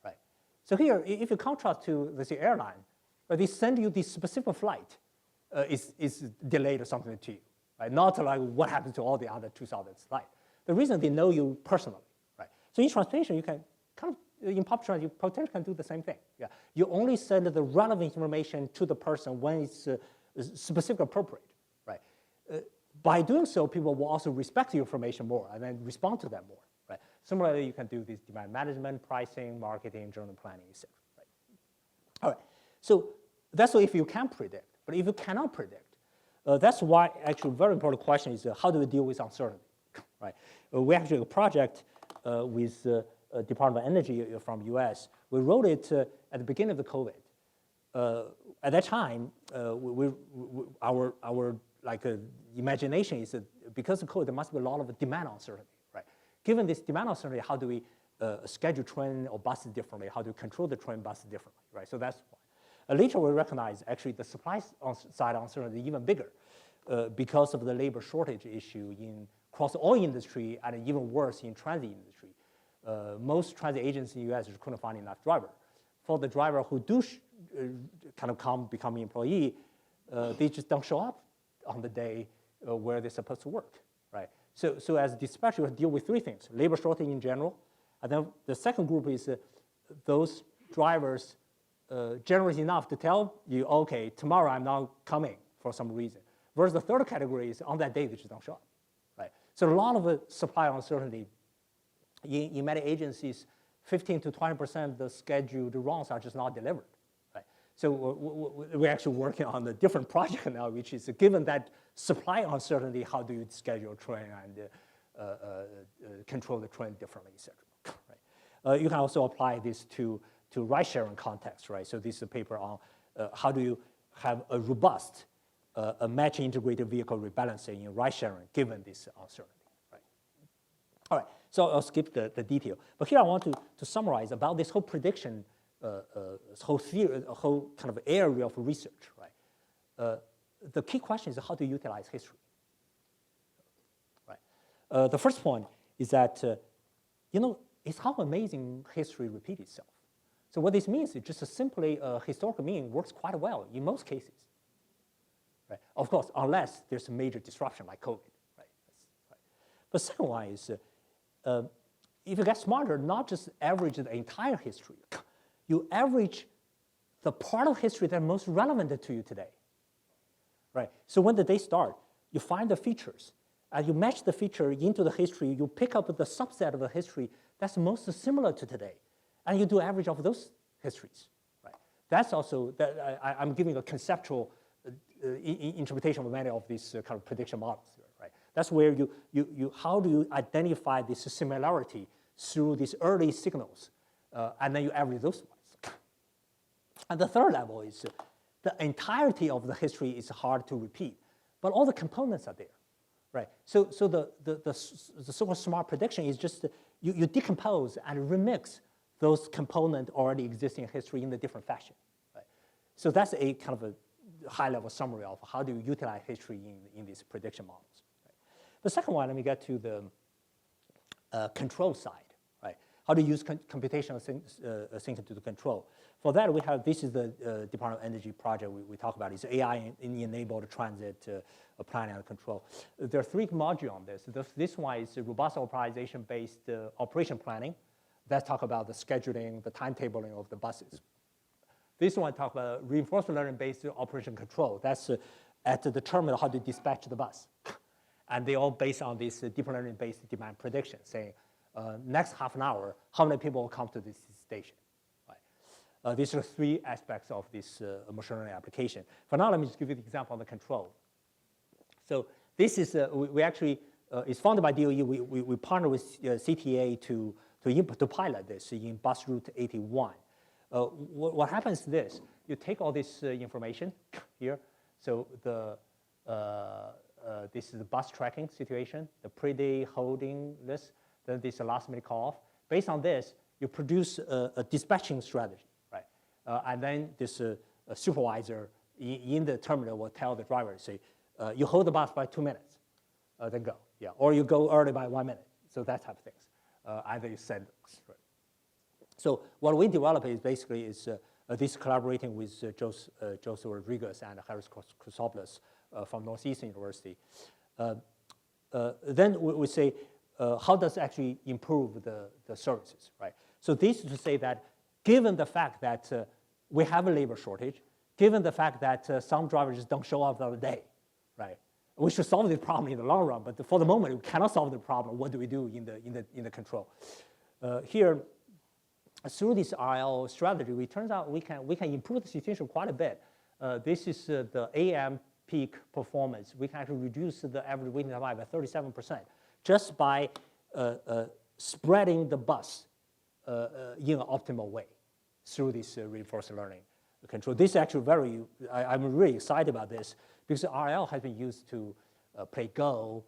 right? So here, if you contrast to the airline, they send you this specific flight is delayed or something to you, right? Not like what happens to all the other 2,000 flights. The reason they know you personally, right? So in transportation, you can kind of, in public transit, you potentially can do the same thing. Yeah, you only send the relevant information to the person when it's specific appropriate, right? By doing so, people will also respect your information more and then respond to them more, right? Similarly, you can do this demand management, pricing, marketing, journal planning, etc. Right? All right. So that's if you can predict. But if you cannot predict, That's why actually a very important question is how do we deal with uncertainty, right? We actually have a project with Department of Energy from US. We wrote it at the beginning of the COVID. At that time, our imagination is that because of COVID, there must be a lot of demand uncertainty, right? Given this demand uncertainty, how do we schedule train or buses differently? How do we control the train buses differently, right? So that's why. Later, we recognize actually the supply side uncertainty is even bigger because of the labor shortage issue across all industry and even worse in transit industry. Most transit agencies in the US couldn't find enough driver. For the driver who do become an employee, they just don't show up on the day where they're supposed to work, right? So as dispatcher, we deal with three things: labor shortage in general, and then the second group is those drivers generous enough to tell you, okay, tomorrow I'm not coming for some reason. Whereas the third category is on that day they just don't show up, right? So a lot of supply uncertainty in many agencies. 15 to 20% of the scheduled runs are just not delivered, right? So we're actually working on a different project now, which is given that supply uncertainty, how do you schedule a train and control the train differently, et cetera, right? You can also apply this to ride-sharing context, right? So this is a paper on how do you have a robust, a match-integrated vehicle rebalancing in ride-sharing given this uncertainty, right? All right. So I'll skip the detail. But here I want to summarize about this whole prediction, this whole theory, a whole kind of area of research, right? The key question is how to utilize history, right? The first point is that, it's how amazing history repeats itself. So what this means is just simply historical meaning works quite well in most cases, right? Of course, unless there's a major disruption like COVID, right? But second one is, if you get smarter, not just average the entire history, you average the part of history that's most relevant to you today, right? So when the day starts, you find the features, and you match the feature into the history, you pick up the subset of the history that's most similar to today, and you do average of those histories, right? That's also, I'm giving a conceptual interpretation of many of these kind of prediction models. That's where how do you identify this similarity through these early signals, and then you average those ones. And the third level is the entirety of the history is hard to repeat, but all the components are there, right? So the so-called smart prediction is just you decompose and remix those components already existing in history in a different fashion, right? So that's a kind of a high-level summary of how do you utilize history in these prediction models. The second one, let me get to the control side, right? How to use computational thinking to the control. For that, we have, this is the Department of Energy project we talk about. It's AI-enabled transit planning and control. There are three modules on this. This one is robust optimization-based operation planning. That talk about the scheduling, the timetabling of the buses. This one talk about reinforcement learning-based operation control. That's at the terminal, how to dispatch the bus. And they all based on this deep learning-based demand prediction, saying next half an hour, how many people will come to this station, right? These are three aspects of this machine learning application. For now, let me just give you the example on the control. So this is, we actually, it's funded by DOE. We partner with CTA to pilot this in bus route 81. What happens is this: you take all this information here. So this is the bus tracking situation, the pre-day holding list, then this last minute call off. Based on this, you produce a dispatching strategy, right? And then this supervisor in the terminal will tell the driver, say, you hold the bus by 2 minutes, then go, yeah. Or you go early by 1 minute, so that type of things. Either you send, right? So what we develop is basically this collaborating with Joyce Rodriguez and Harris Chrysopoulos from Northeastern University. Then we say, how does it actually improve the services, right? So this is to say that given the fact that we have a labor shortage, given the fact that some drivers just don't show up the other day, right? We should solve this problem in the long run, but for the moment, we cannot solve the problem. What do we do in the control? Here, through this RL strategy, it turns out we can improve the situation quite a bit. This is the AM peak performance, we can actually reduce the average waiting time by 37% just by spreading the bus in an optimal way through this reinforcement learning control. This is actually I'm really excited about this because RL has been used to play Go,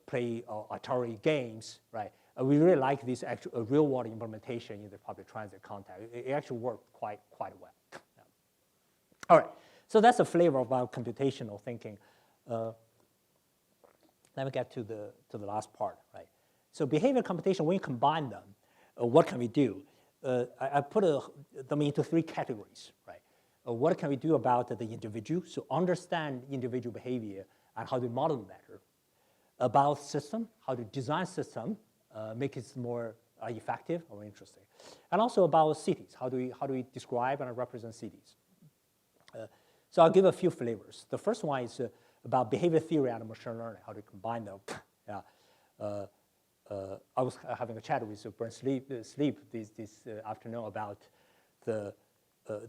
play Atari games, right? We really like this actual real-world implementation in the public transit context. It actually worked quite well. Yeah. All right, so that's a flavor of our computational thinking. Let me get to the last part, right? So behavior computation, when you combine them, what can we do? I put them into three categories, right? What can we do about the individual? So understand individual behavior and how to model better. About system, how to design system, make it more effective or interesting. And also about cities, how do we describe and represent cities? So I'll give a few flavors. The first one is about behavior theory and machine learning, how to combine them. Yeah. I was having a chat with Brent Sleep this afternoon about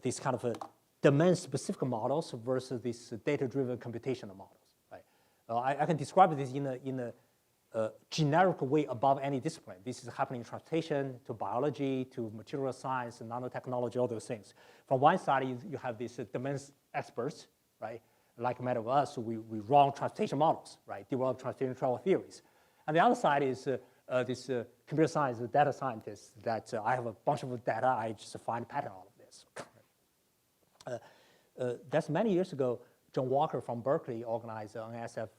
these kind of domain-specific models versus these data-driven computational models. Right? I can describe this in a generic way above any discipline. This is happening in transportation, to biology, to material science, and nanotechnology, all those things. From one side, you have these domain experts, right? Like many of us, we run transportation models, right? Develop transportation travel theories. And the other side is this computer science, data scientists that I have a bunch of data, I just find a pattern out of this. That's many years ago, John Walker from Berkeley organized an NSF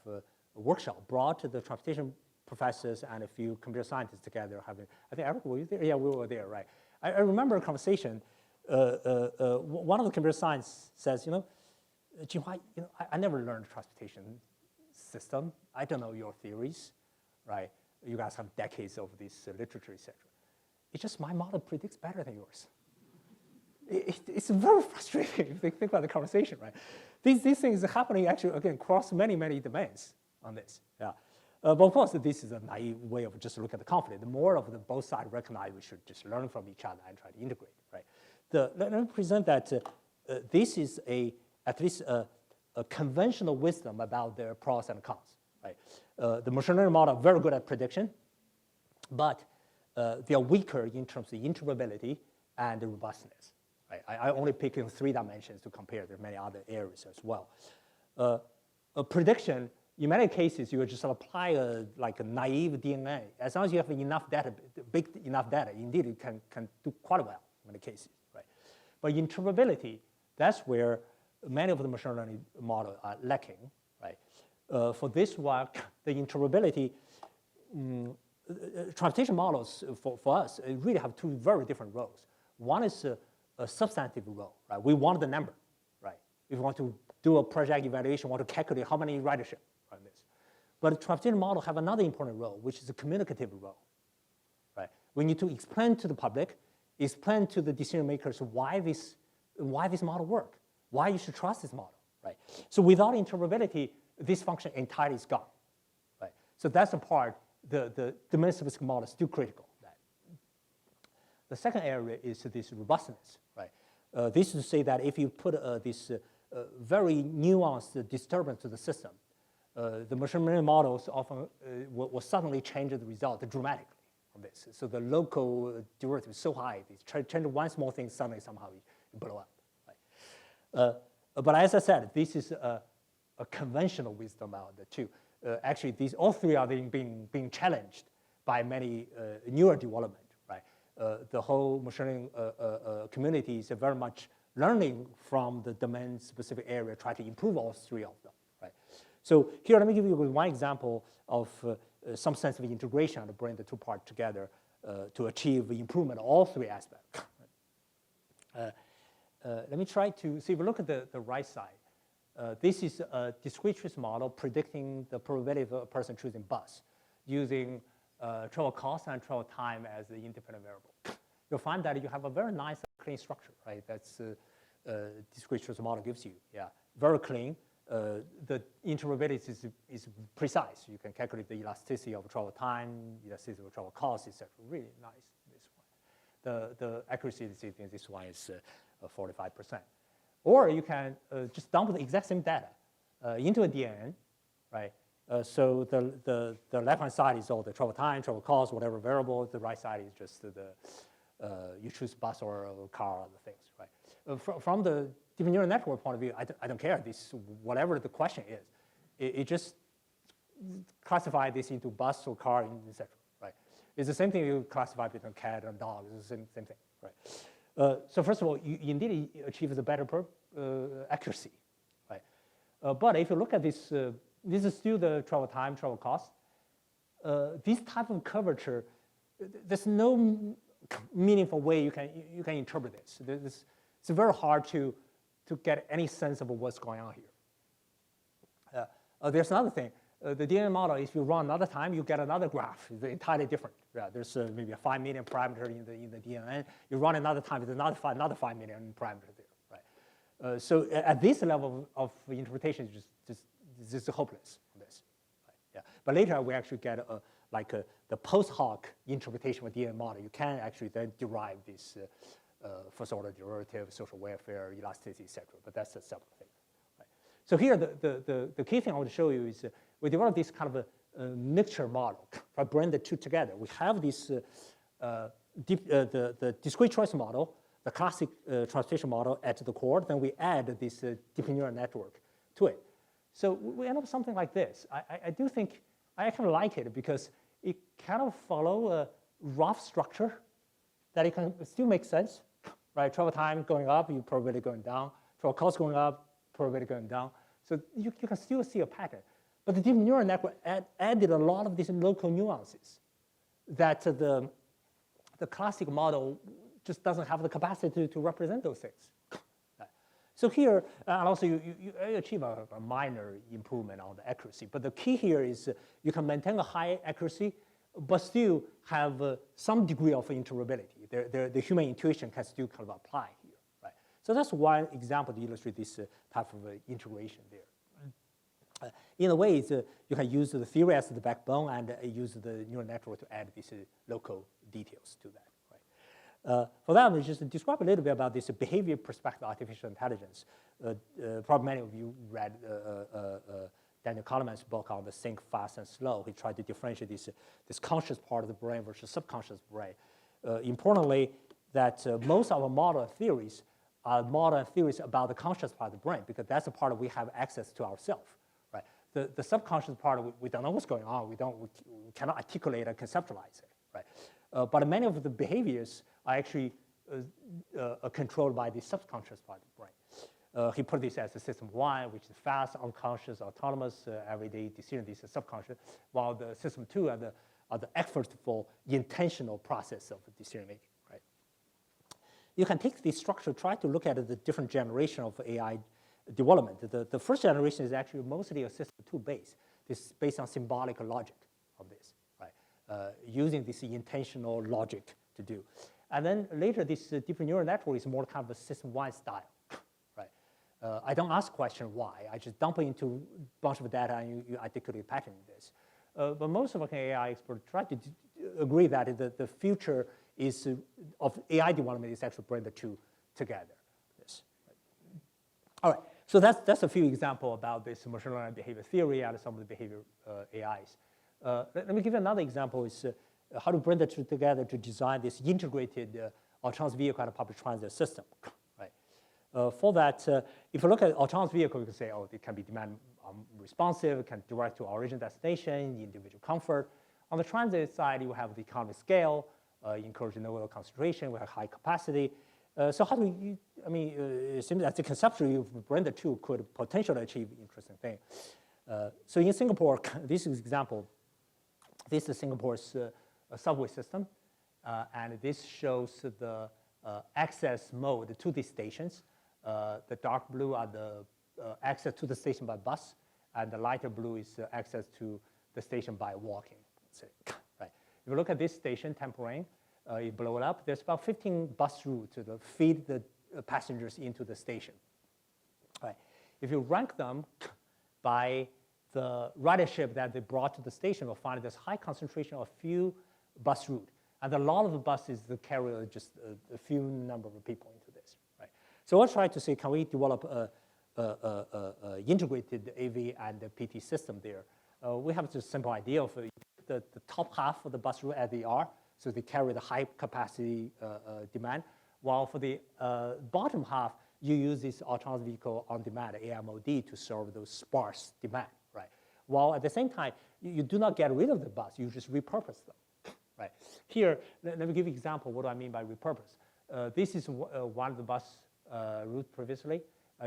workshop, brought the transportation professors and a few computer scientists together. I think Eric, were you there? Yeah, we were there, right? I remember a conversation. One of the computer science says, Jinhua, I never learned transportation system. I don't know your theories, right? You guys have decades of this literature, etc. It's just my model predicts better than yours. It's very frustrating if you think about the conversation, right? These things are happening actually, again, across many domains on this. Yeah. But of course, this is a naive way of just looking at the conflict. The more of both sides recognize we should just learn from each other and try to integrate, right? Let me present that this is at least a conventional wisdom about their pros and cons, right? The machine learning model are very good at prediction, but they are weaker in terms of interpretability and robustness. Right? I only pick in 3 dimensions to compare. There are many other areas as well. A prediction, in many cases, you just apply a naive DNA. As long as you have enough data, big enough data, indeed, it can do quite well in many cases. Right? But interpretability, that's where many of the machine learning models are lacking. Right? For this work, the interpretability, transportation models for us really have 2 very different roles. One is a substantive role, right? We want the number, right? If we want to do a project evaluation, want to calculate how many ridership on this. But the transportation model have another important role, which is a communicative role, right? We need to explain to the public, explain to the decision makers why this model work, why you should trust this model, right? So without interpretability, this function entirely is gone, right? So that's the part, the domain-specific model is still critical. The second area is this robustness, right? This is to say that if you put this very nuanced disturbance to the system, the machine learning models often will suddenly change the result dramatically from this. So the local derivative is so high, change one small thing, suddenly somehow you blow up. Right? But as I said, this is a conventional wisdom out there too. Actually, all 3 are being challenged by many newer development. The whole machine learning community is very much learning from the domain-specific area, try to improve all 3 of them, right? So here, let me give you one example of some sense of integration to bring the 2 parts together to achieve the improvement of all 3 aspects. Let me try to see if we look at the right side. This is a discrete trace model predicting the probability of a person choosing bus using travel cost and travel time as the independent variable. You'll find that you have a very nice clean structure, right? That's discrete trace model gives you, yeah, very clean. The interpretability is precise. You can calculate the elasticity of travel time, elasticity of travel cost, etc. Really nice, this one. The accuracy in this one is 45%. Or you can just dump the exact same data into a DNN, right? So the left-hand side is all the travel time, travel cost, whatever variable. The right side is just you choose bus or a car, other things, right? From the deep neural network point of view, I don't care. This whatever the question is, it just classify this into bus or car, etc. Right? It's the same thing you classify between cat and dog. It's the same thing, right? So first of all, you indeed achieve the better accuracy, right? But if you look at this, this is still the travel time, travel cost. This type of curvature, there's no meaningful way you can interpret this. It's very hard to get any sense of what's going on here. There's another thing. The DNN model, if you run another time, you get another graph. It's entirely different. Yeah, there's maybe a 5 million parameter in the DNN. You run another time, there's another 5 million parameter there, right? So at this level of interpretation, it's just hopeless on this. Right? Yeah. But later we actually get the post hoc interpretation of the DNN model. You can actually then derive this first order derivative, social welfare, elasticity, etc. But that's a separate thing. Right? So here the key thing I want to show you is we developed this kind of a mixture model. If I bring the two together, we have this the discrete choice model, the classic transportation model at the core. Then we add this deep neural network to it. So we end up something like this. I do think I actually like it because it kind of follow a rough structure that it can still make sense, right? Travel time going up, you probability going down. Travel cost going up, probability going down. So you can still see a pattern. But the deep neural network added a lot of these local nuances that the classic model just doesn't have the capacity to represent those things. So here, and also you achieve a minor improvement on the accuracy. But the key here is you can maintain a high accuracy, but still have some degree of interpretability. The human intuition can still kind of apply here, right? So that's one example to illustrate this type of integration there. In a way, you can use the theory as the backbone and use the neural network to add these local details to that. For that, we just describe a little bit about this behavior perspective artificial intelligence. Probably many of you read Daniel Kahneman's book on the think fast and slow. He tried to differentiate this conscious part of the brain versus subconscious brain. Importantly, that most of our model theories are model theories about the conscious part of the brain because that's the part that we have access to ourselves. Right? The subconscious part, we don't know what's going on. We cannot articulate and conceptualize it. Right? But many of the behaviors are actually controlled by the subconscious part of the brain. He put this as a system 1, which is fast, unconscious, autonomous, everyday decision. This is subconscious, while the system 2 are the effortful, intentional process of decision making. Right? You can take this structure, try to look at the different generation of AI development. The first generation is actually mostly a system 2 based. This is based on symbolic logic of this, right? Using this intentional logic to do. And then later, this deep neural network is more kind of a system 1 style, right? I don't ask question why. I just dump it into a bunch of data and you articulate a pattern in this. But most of our AI experts try to agree that the future is of AI development is actually bring the two together. Yes. All right. So that's a few examples about this machine learning behavior theory and some of the behavior AIs. Let me give you another example. Is how to bring the two together to design this integrated autonomous vehicle and public transit system. Right? For that, if you look at autonomous vehicle, you can say, oh, it can be demand responsive, it can direct to origin destination, individual comfort. On the transit side, you have the economy scale, encourage nodal concentration, we have high capacity. So how do we, it seems that conceptually, if we bring the two, could potentially achieve interesting thing. So in Singapore, this is example. This is Singapore's subway system, and this shows the access mode to the stations. The dark blue are the access to the station by bus, and the lighter blue is access to the station by walking. Right. If you look at this station, Temporary, you blow it up. There's about 15 bus routes to feed the passengers into the station. Right. If you rank them by the ridership that they brought to the station, you'll find there's high concentration of few bus routes. And a lot of the buses that carry just a few number of people into this. Right? So I'll try to say, can we develop integrated AV and the PT system there. We have just a simple idea of the top half of the bus route as they are, so they carry the high capacity demand, while for the bottom half, you use this autonomous vehicle on demand, AMOD, to serve those sparse demand, right? While at the same time, you do not get rid of the bus, you just repurpose them, right? Here, let me give you an example. What do I mean by repurpose? This is one of the bus route previously.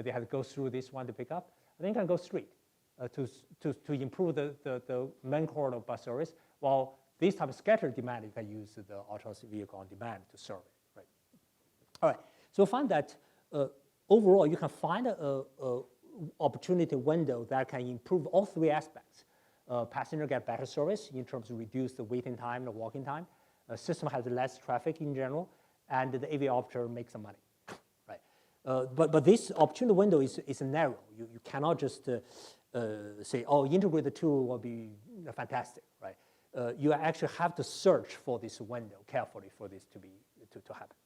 They had to go through this one to pick up. Then you can go straight to improve the main core of bus service. While this type of scattered demand, you can use the autonomous vehicle on demand to serve it, right? All right, so find that overall, you can find a opportunity window that can improve all three aspects. Passenger get better service in terms of reduce the waiting time, the walking time. System has less traffic in general, and the AV operator makes some money, right? But this opportunity window is narrow. You cannot just say, oh, integrate the two will be fantastic, right? You actually have to search for this window carefully for this to happen.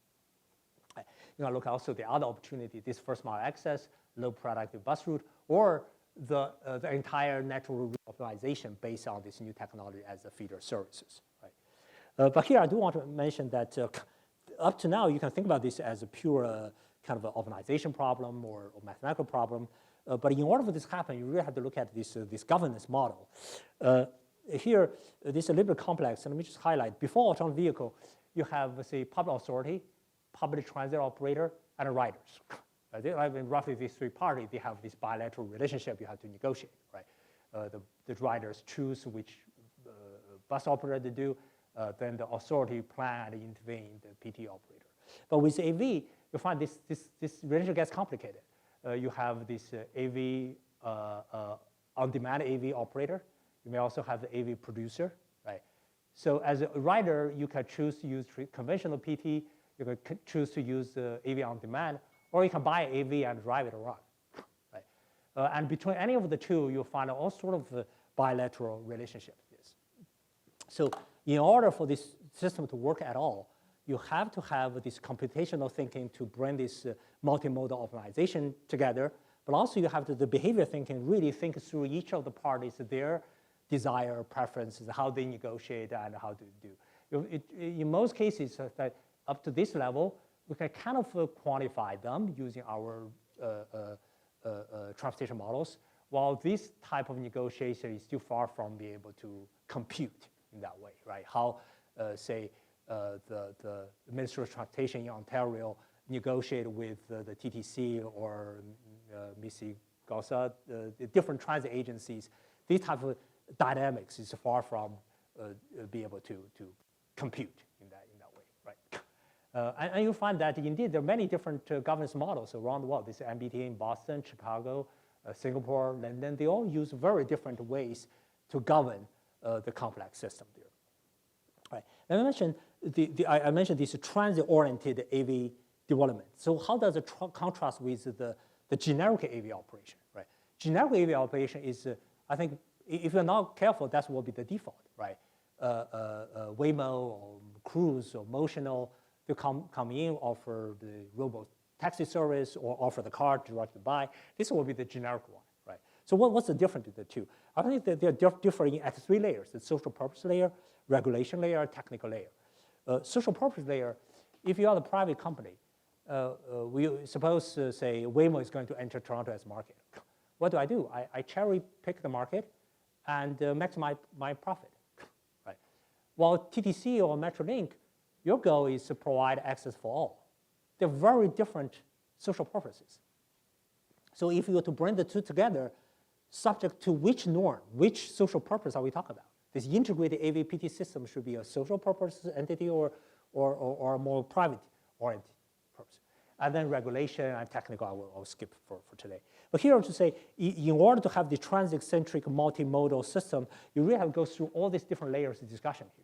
Right. You know, look also the other opportunity, this first mile access, low productive bus route, or the entire network route optimization based on this new technology as the feeder services, right? But here I do want to mention that up to now, you can think about this as a pure kind of an optimization problem or mathematical problem. But in order for this to happen, you really have to look at this governance model. Here, this is a little bit complex, and let me just highlight. Before autonomous vehicle, you have, say, public authority, public transit operator, and riders. I mean, roughly these three parties, they have this bilateral relationship you have to negotiate, right? The riders choose which bus operator to do, then the authority plan and intervene the PT operator. But with AV, you find this relationship gets complicated. You have this AV on-demand AV operator. You may also have the AV producer, right? So as a rider, you can choose to use conventional PT. You can choose to use AV on demand, or you can buy AV and drive it around, right? And between any of the two, you'll find all sort of bilateral relationships. Yes. So in order for this system to work at all, you have to have this computational thinking to bring this multimodal optimization together, but also you have to, the behavior thinking, really think through each of the parties, their desire, preferences, how they negotiate, and how to do. In most cases, that up to this level, we can kind of quantify them using our transportation models, while this type of negotiation is still far from being able to compute in that way, right? How, say, the Ministry of Transportation in Ontario negotiate with the TTC or Missy Gausa, the different transit agencies, these type of dynamics is far from be able to compute in that way, right? And you find that indeed there are many different governance models around the world. This MBTA in Boston, Chicago, Singapore, London, they all use very different ways to govern the complex system there. Right. And I mentioned this transit-oriented AV development. So how does it contrast with the generic AV operation, right? Generic AV operation is, I think, if you're not careful, that will be the default, right? Waymo or Cruise or Motional, they come in, offer the robo taxi service or offer the car directly buy. This will be the generic one, right? So what's the difference between the two? I think that they're differing at three layers: the social purpose layer, regulation layer, technical layer. Social purpose layer, if you are the private company, we suppose, say, Waymo is going to enter Toronto as market. What do? I cherry pick the market and maximize my profit, right? While TTC or Metrolink, your goal is to provide access for all. They're very different social purposes. So if you were to bring the two together, subject to which norm, which social purpose are we talking about? This integrated AV-PT system should be a social purpose entity or a more private-oriented purpose. And then regulation and technical, I'll skip for today. But here to say, in order to have the transit-centric multimodal system, you really have to go through all these different layers of discussion here.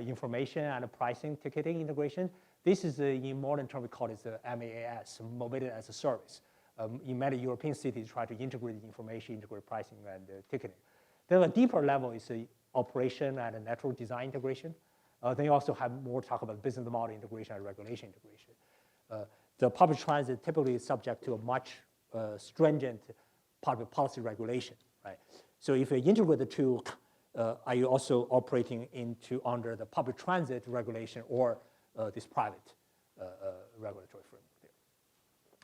Information and pricing, ticketing integration. This is, in modern terms, we call it the MaaS, Mobility as a Service. In many European cities, try to integrate information, integrate pricing, and ticketing. Then a deeper level is operation and network design integration. Then you also have more talk about business model integration and regulation integration. The public transit typically is subject to a much stringent public policy regulation, right? So if you integrate the two, are you also operating under the public transit regulation or this private regulatory framework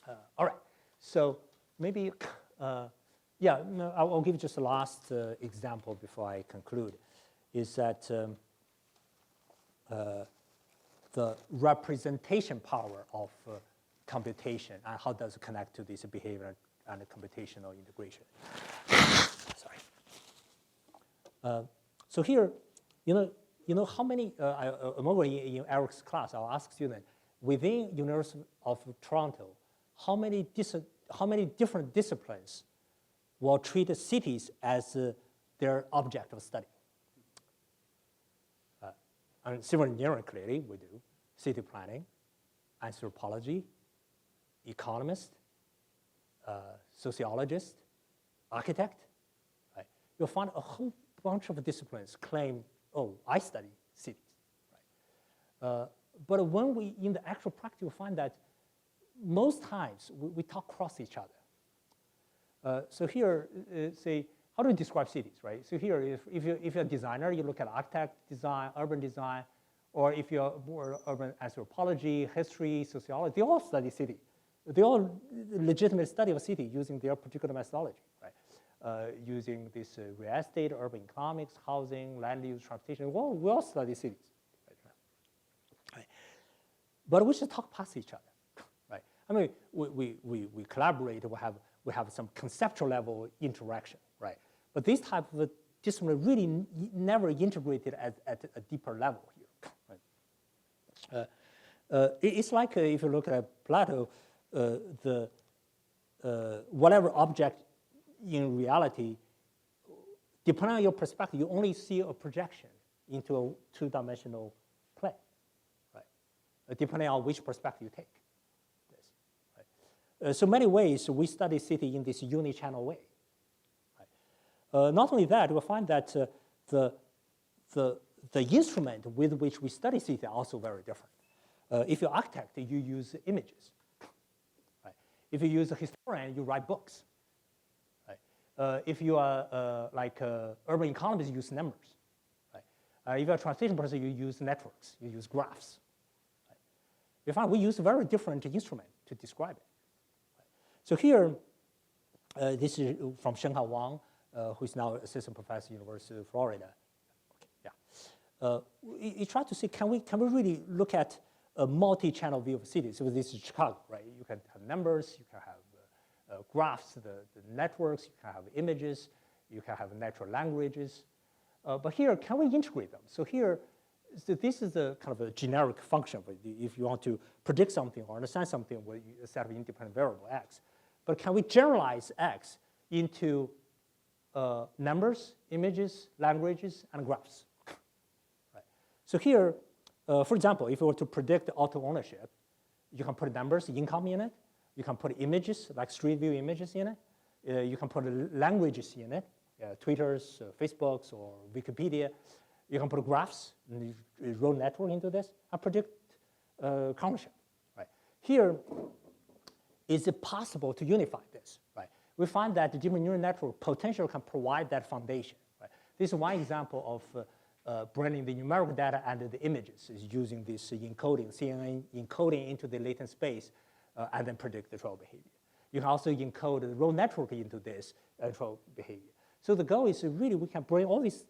there? All right, so maybe, yeah, no, I'll give you just the last example before I conclude, is that the representation power of computation and how does it connect to this behavior and computational integration. Sorry. So here, you know how many, I'm over in Eric's class, I'll ask students, within University of Toronto, how many different disciplines will treat cities as their object of study? And civil engineering, clearly, we do. City planning, anthropology, economist, sociologist, architect. Right? You'll find a whole bunch of disciplines claim, oh, I study cities. Right? But when we, in the actual practice, you'll find that most times we talk across each other. So here, say, how do you describe cities, right? So here, if you're a designer, you look at architect design, urban design, or if you're more urban anthropology, history, sociology, they all study city. They all legitimate study of a city using their particular methodology, right? Using this real estate, urban economics, housing, land use, transportation, well, we all study cities. Right? But we should talk past each other, right? I mean, we collaborate, we have some conceptual level interaction, right? But this type of discipline really never integrated at a deeper level here. Right? It's like if you look at Plato, whatever object in reality, depending on your perspective, you only see a projection into a two-dimensional plane, right? Depending on which perspective you take. Yes, right? So many ways we study city in this uni-channel way. Not only that, we'll find that the instrument with which we study city are also very different. If you're an architect, you use images. Right? If you use a historian, you write books. Right? If you are like urban economist, you use numbers. Right? If you're a translation person, you use networks, you use graphs. Right? We find we use very different instruments to describe it. Right? So here, this is from Shenghao Wang, who is now assistant professor at University of Florida. Okay, yeah. He tried to say, can we really look at a multi-channel view of cities? So this is Chicago, right? You can have numbers, you can have graphs, the networks, you can have images, you can have natural languages. But here, can we integrate them? So here, so this is a kind of a generic function. If you want to predict something or understand something with a set of independent variable x. But can we generalize x into numbers, images, languages, and graphs? Right. So here, for example, if you were to predict auto ownership, you can put numbers, income in it. You can put images, like street view images in it. You can put languages in it, Twitters, Facebooks, or Wikipedia. You can put graphs, and road network into this, and predict ownership. Right. Here, is it possible to unify this? Right. We find that the deep neural network potentially can provide that foundation. Right? This is one example of bringing the numeric data and the images is using this encoding, CNN encoding into the latent space and then predict the trail behavior. You can also encode the road network into this trail behavior. So the goal is really we can bring all these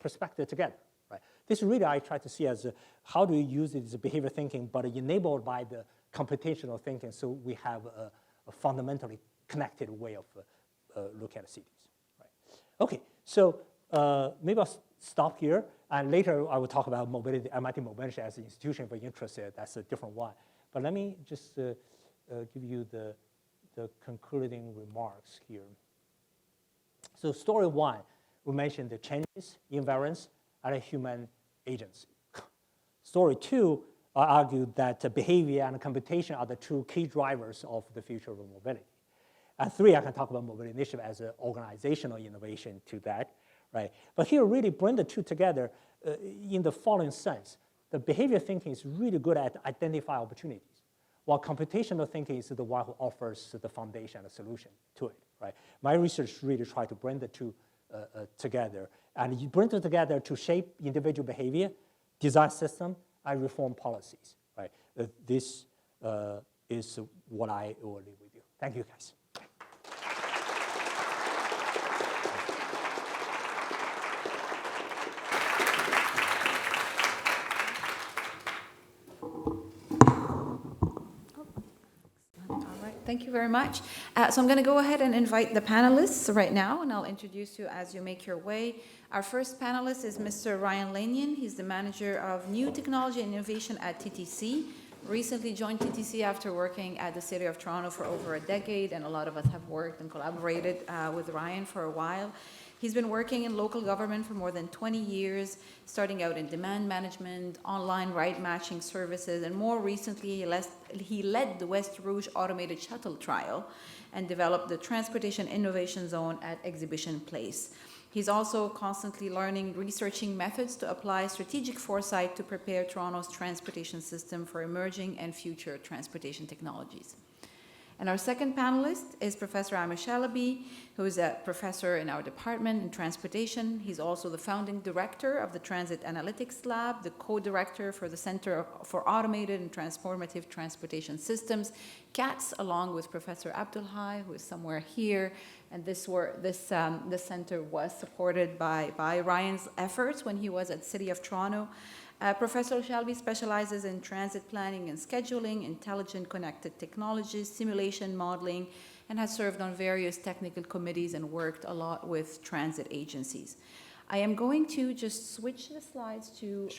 perspectives together. Right? This really I try to see as how do we use this behavior thinking, but enabled by the computational thinking, so we have a fundamentally connected way of looking at cities. Right? Okay, so maybe I'll stop here, and later I will talk about mobility, MIT Mobility as an institution. If you're interested, that's a different one. But let me just give you the concluding remarks here. So story one, we mentioned the changes, invariance, and human agency. Story two, I argued that behavior and computation are the two key drivers of the future of mobility. And three, I can talk about mobility initiative as an organizational innovation to that, right? But here, really bring the two together in the following sense. The behavior thinking is really good at identifying opportunities. while computational thinking is the one who offers the foundation and the solution to it, right? My research really try to bring the two together, and you bring them together to shape individual behavior, design system, and reform policies, right? This is what I will leave with you. Thank you, guys. Thank you very much. So I'm going to go ahead and invite the panelists right now, and I'll introduce you as you make your way. Our first panelist is Mr. Ryan Lanyon. He's the Manager of New Technology and Innovation at TTC. Recently joined TTC after working at the City of Toronto for over a decade, and a lot of us have worked and collaborated with Ryan for a while. He's been working in local government for more than 20 years, starting out in demand management, online ride matching services, and more recently, he led the West Rouge automated shuttle trial and developed the Transportation Innovation Zone at Exhibition Place. He's also constantly learning, researching methods to apply strategic foresight to prepare Toronto's transportation system for emerging and future transportation technologies. And our second panelist is Professor Amer Shalaby, who is a professor in our department in transportation. He's also the founding director of the Transit Analytics Lab, the co-director for the Center for Automated and Transformative Transportation Systems, CATS, along with Professor Abdulhai, who is somewhere here. And this center was supported by Ryan's efforts when he was at City of Toronto. Professor Shalaby specializes in transit planning and scheduling, intelligent connected technologies, simulation modeling, and has served on various technical committees and worked a lot with transit agencies. I am going to just switch the slides to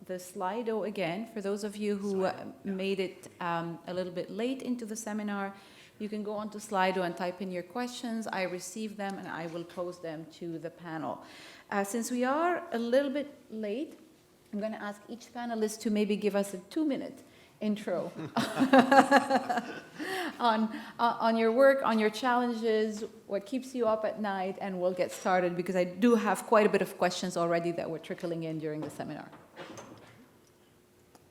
the Slido again. For those of you who made it a little bit late into the seminar, you can go onto Slido and type in your questions. I receive them and I will pose them to the panel. Since we are a little bit late, I'm going to ask each panelist to maybe give us a 2-minute intro on your work, on your challenges, what keeps you up at night, and we'll get started because I do have quite a bit of questions already that were trickling in during the seminar.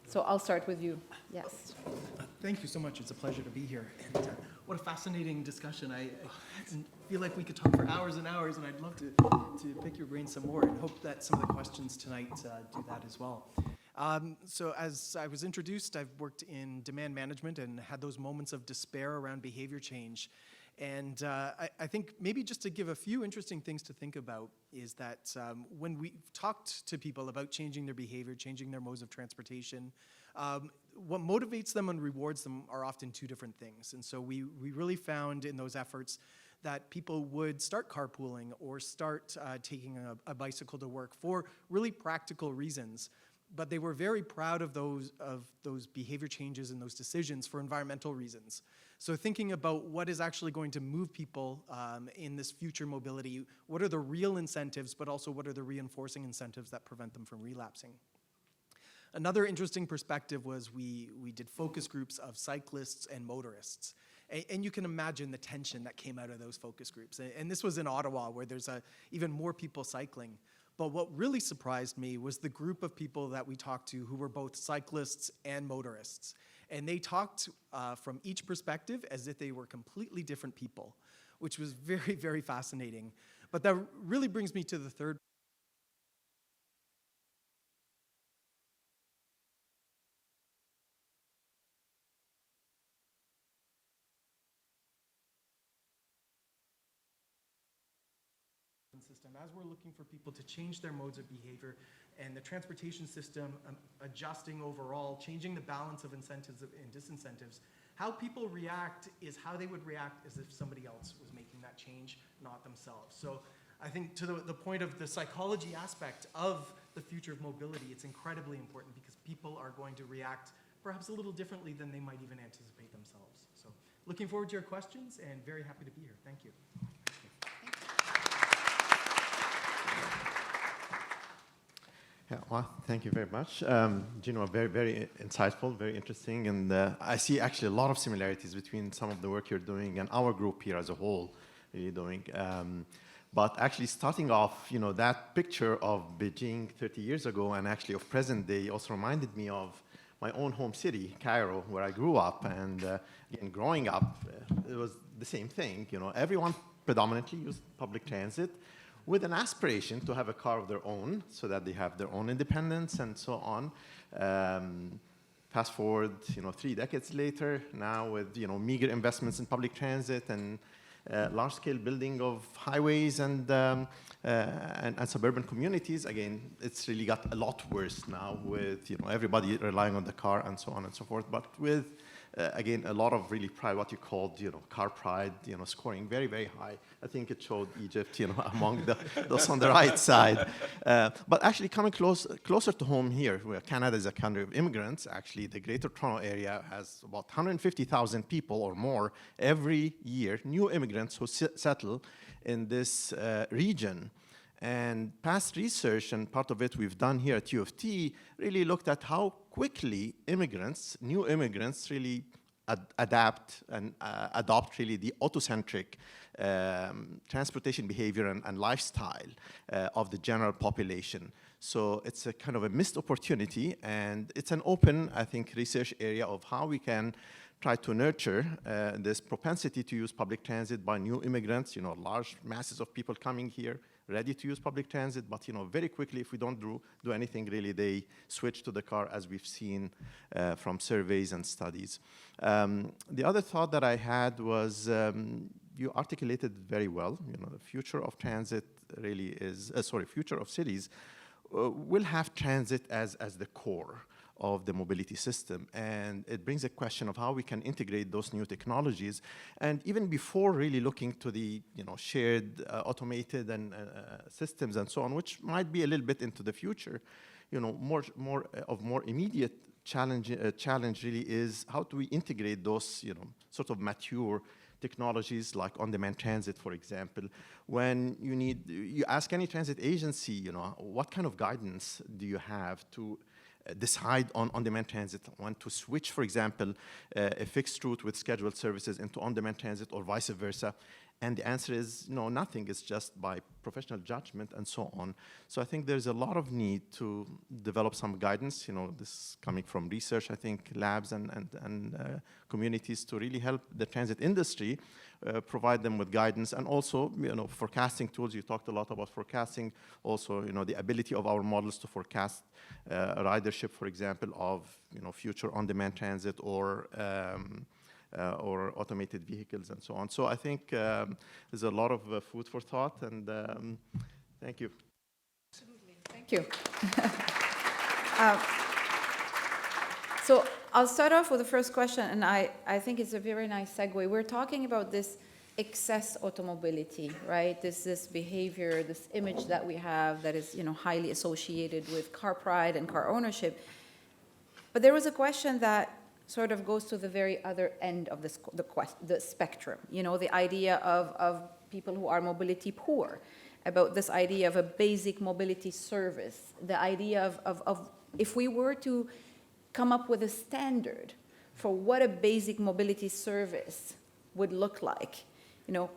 So I'll start with you. Yes. Thank you so much. It's a pleasure to be here. And what a fascinating discussion. I feel like we could talk for hours and hours, and I'd love to pick your brain some more and hope that some of the questions tonight do that as well. So as I was introduced, I've worked in demand management and had those moments of despair around behavior change. And I think maybe just to give a few interesting things to think about is that when we talked to people about changing their behavior, changing their modes of transportation, what motivates them and rewards them are often two different things. And so we really found in those efforts that people would start carpooling or start taking a bicycle to work for really practical reasons. But they were very proud of those behavior changes and those decisions for environmental reasons. So thinking about what is actually going to move people in this future mobility, what are the real incentives, but also what are the reinforcing incentives that prevent them from relapsing? Another interesting perspective was we did focus groups of cyclists and motorists. And you can imagine the tension that came out of those focus groups. And this was in Ottawa, where there's even more people cycling. But what really surprised me was the group of people that we talked to who were both cyclists and motorists. And they talked from each perspective as if they were completely different people, which was very, very fascinating. But that really brings me to the third system. As we're looking for people to change their modes of behavior and the transportation system adjusting overall, changing the balance of incentives and disincentives, how people react is how they would react as if somebody else was making that change, not themselves. So I think to the point of the psychology aspect of the future of mobility, it's incredibly important because people are going to react perhaps a little differently than they might even anticipate themselves. So looking forward to your questions and very happy to be here. Thank you. Yeah, well, thank you very much. Jinhua, very, very insightful, very interesting. And I see actually a lot of similarities between some of the work you're doing and our group here as a whole really doing. But actually starting off, that picture of Beijing 30 years ago and actually of present day also reminded me of my own home city, Cairo, where I grew up, and again, growing up, it was the same thing. Everyone predominantly used public transit with an aspiration to have a car of their own so that they have their own independence and so on. Fast forward, 3 decades later, now with, meager investments in public transit and large-scale building of highways and suburban communities, again, it's really got a lot worse now with, everybody relying on the car and so on and so forth, but with again, a lot of really pride, what you called, car pride, scoring very, very high. I think it showed Egypt, among those on the right side. But actually coming closer to home here, where Canada is a country of immigrants, actually the Greater Toronto Area has about 150,000 people or more every year, new immigrants who settle in this region. And past research, and part of it we've done here at U of T, really looked at how quickly new immigrants really adapt and adopt really the autocentric transportation behavior and lifestyle of the general population. So it's a kind of a missed opportunity, and it's an open, I think, research area of how we can try to nurture this propensity to use public transit by new immigrants, large masses of people coming here, ready to use public transit, but very quickly, if we don't do anything, really, they switch to the car, as we've seen from surveys and studies. The other thought that I had was you articulated very well. The future of transit really is, future of cities will have transit as the core of the mobility system. And it brings a question of how we can integrate those new technologies. And even before really looking to the shared automated and systems and so on, which might be a little bit into the future, more immediate challenge really is how do we integrate those sort of mature technologies like on-demand transit, for example. When you ask any transit agency, what kind of guidance do you have to decide on on-demand transit, want to switch, for example, a fixed route with scheduled services into on-demand transit or vice versa? And the answer is no, nothing. It's just by professional judgment and so on. So I think there's a lot of need to develop some guidance. This is coming from research, I think, labs and communities to really help the transit industry provide them with guidance, and also, forecasting tools. You talked a lot about forecasting. Also, the ability of our models to forecast ridership, for example, of future on-demand transit or automated vehicles and so on. So I think there's a lot of food for thought, and thank you. Absolutely, thank you. So I'll start off with the first question, and I think it's a very nice segue. We're talking about this excess automobility, right? This behavior, this image that we have that is highly associated with car pride and car ownership. But there was a question that sort of goes to the very other end of the spectrum, the idea of people who are mobility poor, about this idea of a basic mobility service, the idea of if we were to come up with a standard for what a basic mobility service would look like,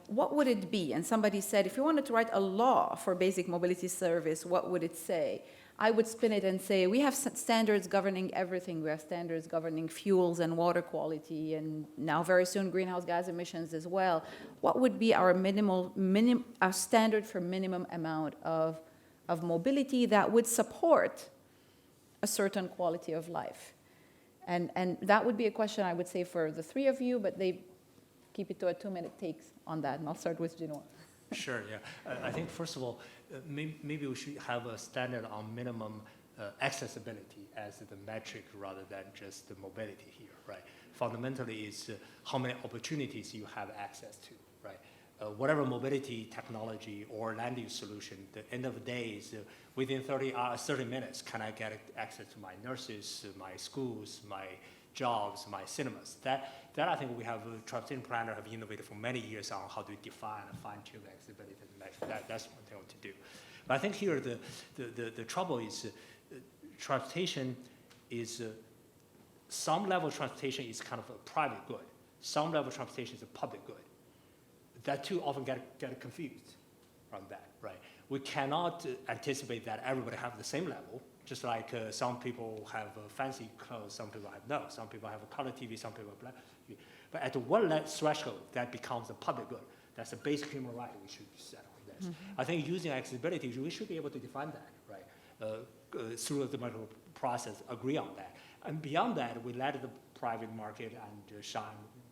what would it be? And somebody said, if you wanted to write a law for basic mobility service, what would it say? I would spin it and say, we have standards governing everything. We have standards governing fuels and water quality, and now very soon greenhouse gas emissions as well. What would be our our standard for minimum amount of mobility that would support a certain quality of life? And that would be a question, I would say, for the three of you, but they keep it to a 2-minute takes on that. And I'll start with Jinhua. Sure, yeah. I think, first of all, maybe we should have a standard on minimum accessibility as the metric rather than just the mobility here, right? Fundamentally, it's how many opportunities you have access to, right? Whatever mobility technology or land use solution, the end of the day is within 30 minutes, can I get access to my nurses, my schools, my jobs, my cinemas? That I think we have a transportation planner have innovated for many years on how to define and fine-tune accessibility. That's one thing to do. But I think here the trouble is transportation is some level of transportation is kind of a private good. Some level of transportation is a public good. That too often get confused from that, right? We cannot anticipate that everybody have the same level, Just like some people have fancy clothes, some people have no. Some people have a color TV, some people have black. But at what threshold that becomes a public good? That's a basic human right we should set on this. I think using accessibility, we should be able to define that, right? Through the democratic process, agree on that. And beyond that, we let the private market and shine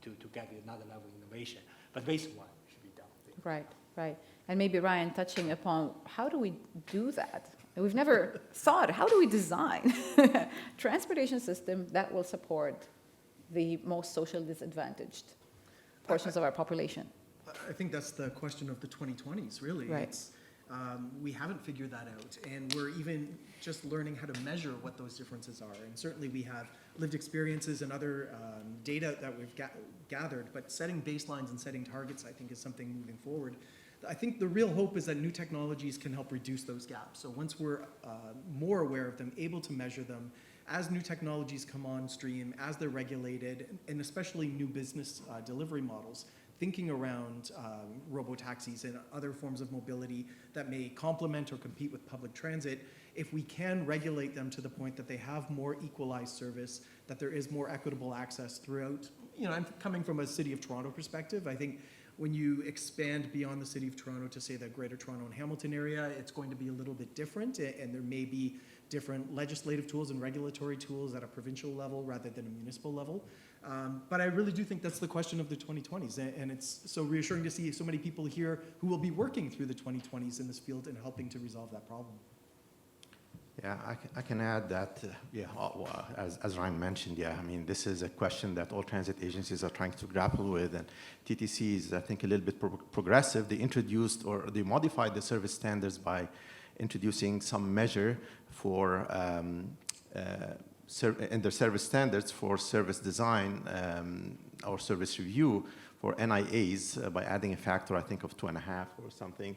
to get another level of innovation. But basic one should be done. Right, right. And maybe Ryan, touching upon how do we do that? We've never thought, how do we design a transportation system that will support the most socially disadvantaged portions of our population? I think that's the question of the 2020s, really. Right. It's, we haven't figured that out, and we're even just learning how to measure what those differences are. And certainly we have lived experiences and other data that we've gathered, but setting baselines and setting targets, I think, is something moving forward. I think the real hope is that new technologies can help reduce those gaps. So once we're more aware of them, able to measure them, as new technologies come on stream, as they're regulated, and especially new business delivery models, thinking around robo-taxis and other forms of mobility that may complement or compete with public transit, if we can regulate them to the point that they have more equalized service, that there is more equitable access throughout, I'm coming from a City of Toronto perspective. I think when you expand beyond the City of Toronto to, say, the Greater Toronto and Hamilton area, it's going to be a little bit different, and there may be different legislative tools and regulatory tools at a provincial level rather than a municipal level. But I really do think that's the question of the 2020s, and it's so reassuring to see so many people here who will be working through the 2020s in this field and helping to resolve that problem. Yeah, I can add that, as Ryan mentioned, I mean, this is a question that all transit agencies are trying to grapple with, and TTC is, I think, a little bit progressive. They introduced or they modified the service standards by introducing some measure for, in their service standards for service design or service review for NIAs by adding a factor, I think, of 2.5 or something.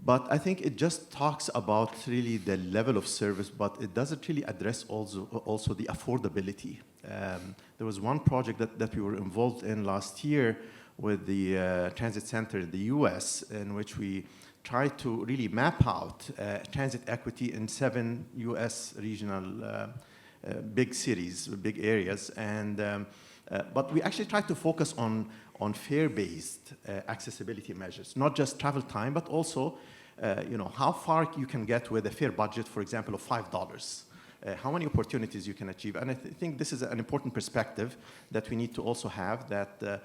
But I think it just talks about really the level of service, but it doesn't really address also the affordability. There was one project that we were involved in last year with the transit center in the US, in which we tried to really map out transit equity in 7 US regional big cities, big areas. And but we actually tried to focus on fare-based accessibility measures, not just travel time, but also how far you can get with a fare budget, for example, of $5. How many opportunities you can achieve. And I think this is an important perspective that we need to also have, that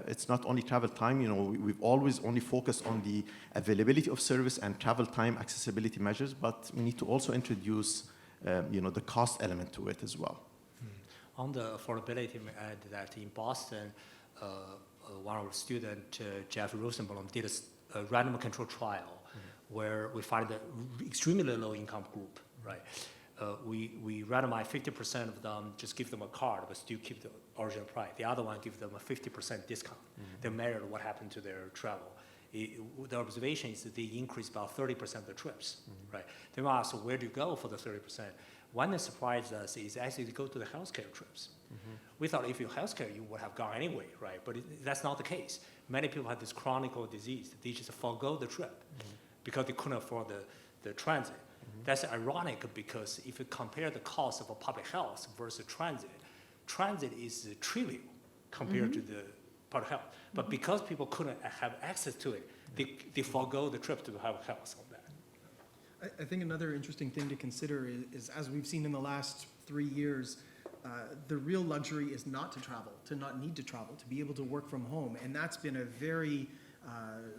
it's not only travel time. We've always only focused on the availability of service and travel time accessibility measures, but we need to also introduce the cost element to it as well. On the affordability, I add that in Boston, one of our students, Jeff Rosenblum, did a random control trial where we find an extremely low income group, right? We randomize 50% of them, just give them a card, but still keep the original price. The other one, give them a 50% discount. They measured what happened to their travel. The observation is that they increased about 30% of the trips, right? They were asked, so where do you go for the 30%? One that surprised us is actually to go to the healthcare trips. We thought if you're healthcare, you would have gone anyway, right? But that's not the case. Many people have this chronic disease. They just forego the trip because they couldn't afford the transit. That's ironic because if you compare the cost of a public health versus transit is trivial compared to the public health. But because people couldn't have access to it, they forego the trip to have health on that. I think another interesting thing to consider is, as we've seen in the last 3 years, the real luxury is not to travel, to not need to travel, to be able to work from home. And that's been a very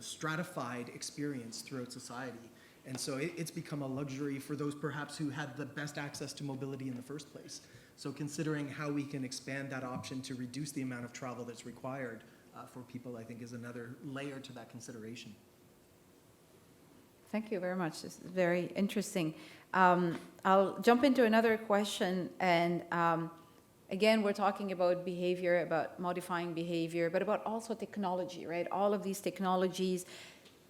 stratified experience throughout society. And so it's become a luxury for those perhaps who had the best access to mobility in the first place. So considering how we can expand that option to reduce the amount of travel that's required for people, I think, is another layer to that consideration. Thank you very much. This is very interesting. I'll jump into another question. And again, we're talking about behavior, about modifying behavior, but about also technology, right? All of these technologies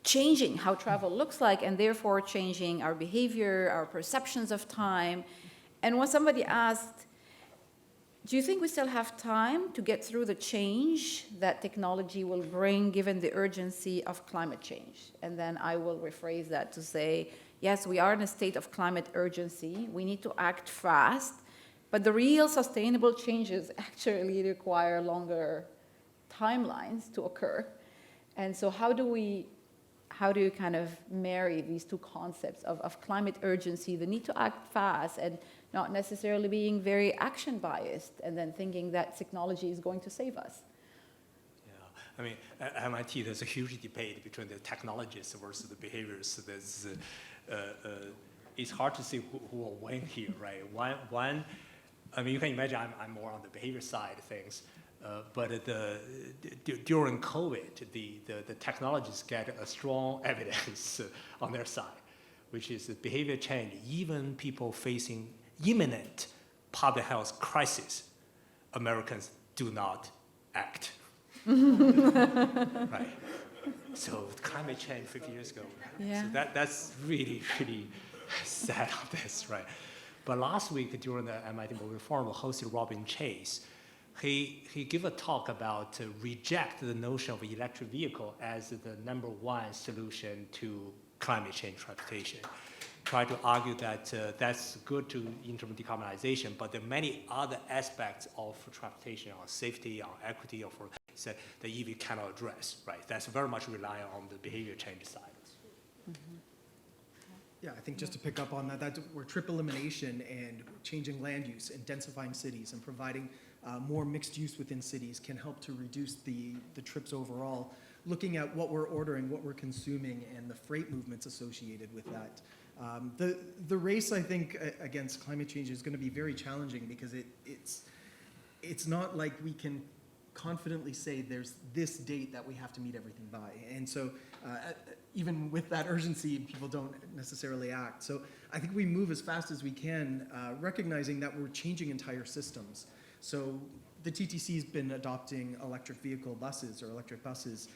changing how travel looks like, and therefore changing our behavior, our perceptions of time. And when somebody asked, do you think we still have time to get through the change that technology will bring given the urgency of climate change? And then I will rephrase that to say, yes, we are in a state of climate urgency. We need to act fast, but the real sustainable changes actually require longer timelines to occur. And so how do you kind of marry these two concepts of climate urgency, the need to act fast, and not necessarily being very action biased, and then thinking that technology is going to save us? I mean, at MIT, there's a huge debate between the technologists versus the behaviorists. It's hard to see who will win here, right? One, I mean, you can imagine I'm more on the behavior side of things, but during COVID, the technologists get a strong evidence on their side, which is the behavior change. Even people facing imminent public health crisis, Americans do not act. Right. So climate change 50 years ago. Yeah. So that's really, really sad on this, right? But last week during the MIT Mobile Forum, hosted Robin Chase, he gave a talk about reject the notion of electric vehicle as the #1 solution to climate change transportation. Try to argue that that's good in terms of decarbonization, but there are many other aspects of transportation, on safety, on equity, or for that the EV cannot address, right? That's very much reliant on the behavior change side. Mm-hmm. Yeah, I think just to pick up on that where trip elimination and changing land use and densifying cities and providing more mixed use within cities can help to reduce the trips overall. Looking at what we're ordering, what we're consuming, and the freight movements associated with that. The race, I think, against climate change is going to be very challenging because it's not like we can confidently say there's this date that we have to meet everything by. And so even with that urgency, people don't necessarily act. So I think we move as fast as we can, recognizing that we're changing entire systems. So the TTC has been adopting electric vehicle buses or electric buses,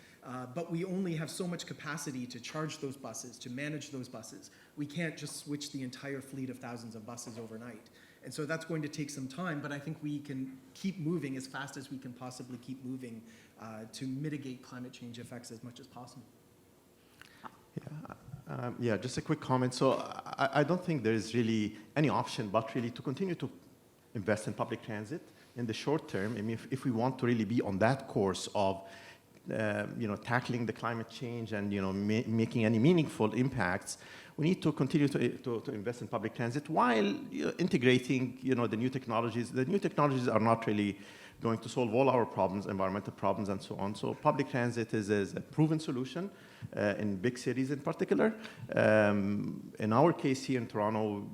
but we only have so much capacity to charge those buses, to manage those buses. We can't just switch the entire fleet of thousands of buses overnight. And so that's going to take some time, but I think we can keep moving as fast as we can possibly keep moving to mitigate climate change effects as much as possible. Yeah, just a quick comment. So I don't think there is really any option but really to continue to invest in public transit in the short term. I mean, if we want to really be on that course of tackling the climate change and making any meaningful impacts, we need to continue to invest in public transit while integrating the new technologies. The new technologies are not really going to solve all our problems, environmental problems and so on. So public transit is a proven solution in big cities in particular. In our case here in Toronto,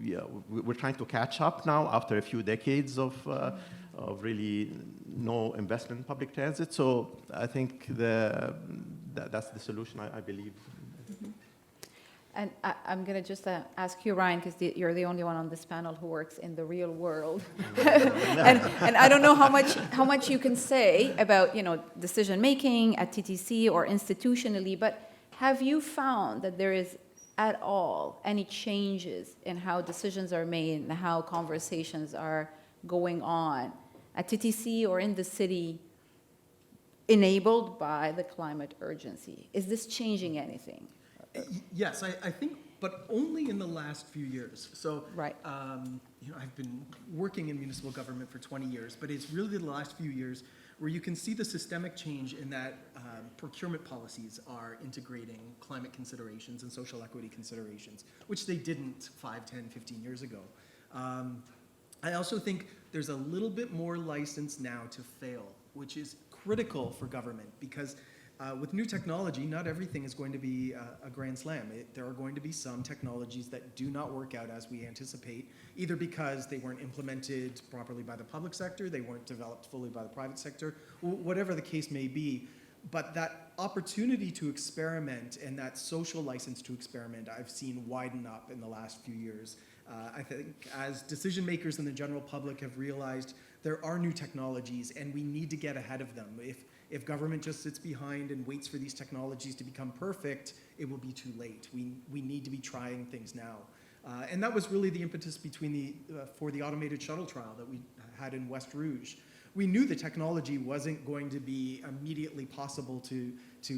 we're trying to catch up now after a few decades of really no investment in public transit. So I think that's the solution, I believe. Mm-hmm. And I'm going to just ask you, Ryan, because you're the only one on this panel who works in the real world. and I don't know how much you can say about decision making at TTC or institutionally, but have you found that there is at all any changes in how decisions are made and how conversations are going on at TTC or in the city enabled by the climate urgency? Is this changing anything? Yes, I think, but only in the last few years. So, right. I've been working in municipal government for 20 years, but it's really the last few years where you can see the systemic change in that procurement policies are integrating climate considerations and social equity considerations, which they didn't 5, 10, 15 years ago. I also think there's a little bit more license now to fail, which is critical for government because with new technology, not everything is going to be a grand slam. There are going to be some technologies that do not work out as we anticipate, either because they weren't implemented properly by the public sector, they weren't developed fully by the private sector, whatever the case may be. But that opportunity to experiment and that social license to experiment I've seen widen up in the last few years. I think as decision makers and the general public have realized there are new technologies and we need to get ahead of them. If government just sits behind and waits for these technologies to become perfect, it will be too late. We need to be trying things now. And that was really the impetus for the automated shuttle trial that we had in West Rouge, we knew the technology wasn't going to be immediately possible to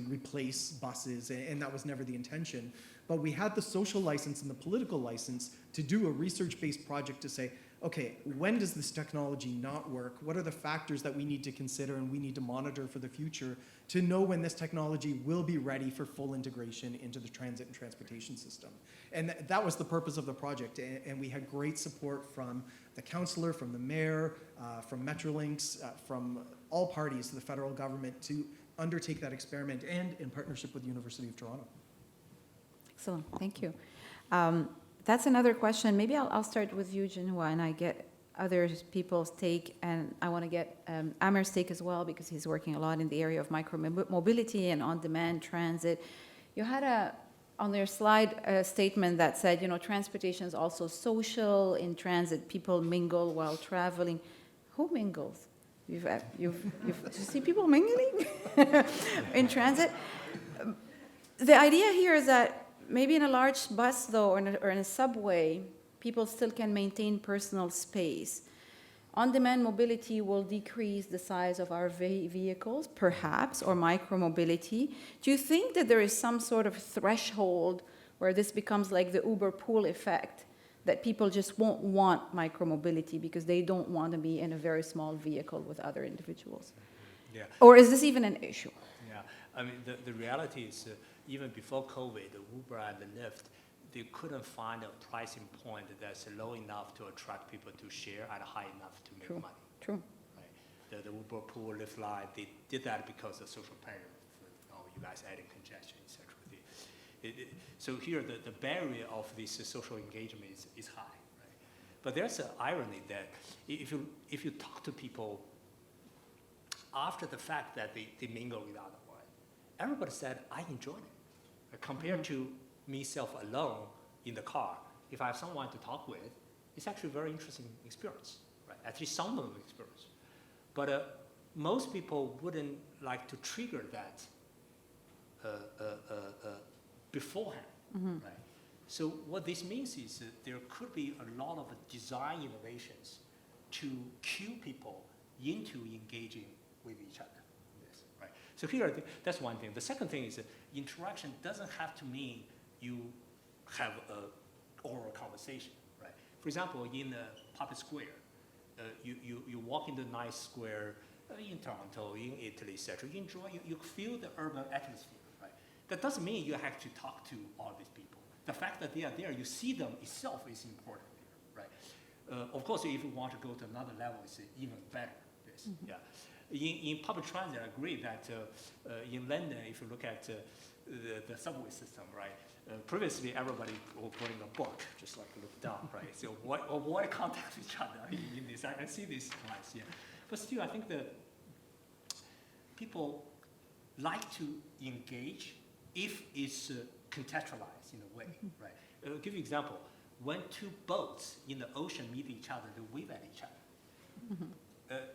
replace buses, and that was never the intention. But we had the social license and the political license to do a research-based project to say, okay, when does this technology not work? What are the factors that we need to consider and we need to monitor for the future to know when this technology will be ready for full integration into the transit and transportation system? And that was the purpose of the project. And we had great support from the councillor, from the mayor, from Metrolinx, from all parties to the federal government to undertake that experiment, and in partnership with the University of Toronto. Excellent, thank you. That's another question. Maybe I'll start with you, Jinhua, and I get other people's take, and I want to get Amer's take as well, because he's working a lot in the area of micro-mobility and on-demand transit. You had on your slide a statement that said, transportation is also social. In transit, people mingle while traveling. Who mingles? You see people mingling in transit? The idea here is that maybe in a large bus, though, or in a subway, people still can maintain personal space. On-demand mobility will decrease the size of our vehicles, perhaps, or micro-mobility. Do you think that there is some sort of threshold where this becomes like the Uber pool effect, that people just won't want micro-mobility because they don't want to be in a very small vehicle with other individuals? Yeah. Or is this even an issue? Yeah, I mean, the reality is even before COVID, the Uber and the Lyft, they couldn't find a pricing point that's low enough to attract people to share and high enough to make money. True. Right? The Uber pool, Lyft line, they did that because of social pressure. You guys adding congestion, etc. So here, the barrier of this social engagement is high. Right? But there's an irony that if you talk to people after the fact that they mingle with other one, everybody said, I enjoyed it. Compared to myself alone in the car, if I have someone to talk with, it's actually a very interesting experience, right? At least some of the experience. But most people wouldn't like to trigger that beforehand, right? So what this means is that there could be a lot of design innovations to cue people into engaging with each other. Right? So here, that's one thing. The second thing is that interaction doesn't have to mean you have an oral conversation, right? For example, in a public square, you walk into a nice square in Toronto, in Italy, etc. You enjoy, you feel the urban atmosphere, right? That doesn't mean you have to talk to all these people. The fact that they are there, you see them itself is important here, right? Of course, if you want to go to another level, it's even better. This, yeah. In public transit, I agree that in Linde, if you look at the subway system, right? Previously, everybody will bring a book, just like look down, right? So avoid contact with each other in this. I see this twice, yeah. But still, I think that people like to engage if it's contextualized in a way, right? I'll give you an example. When two boats in the ocean meet each other, they wave at each other.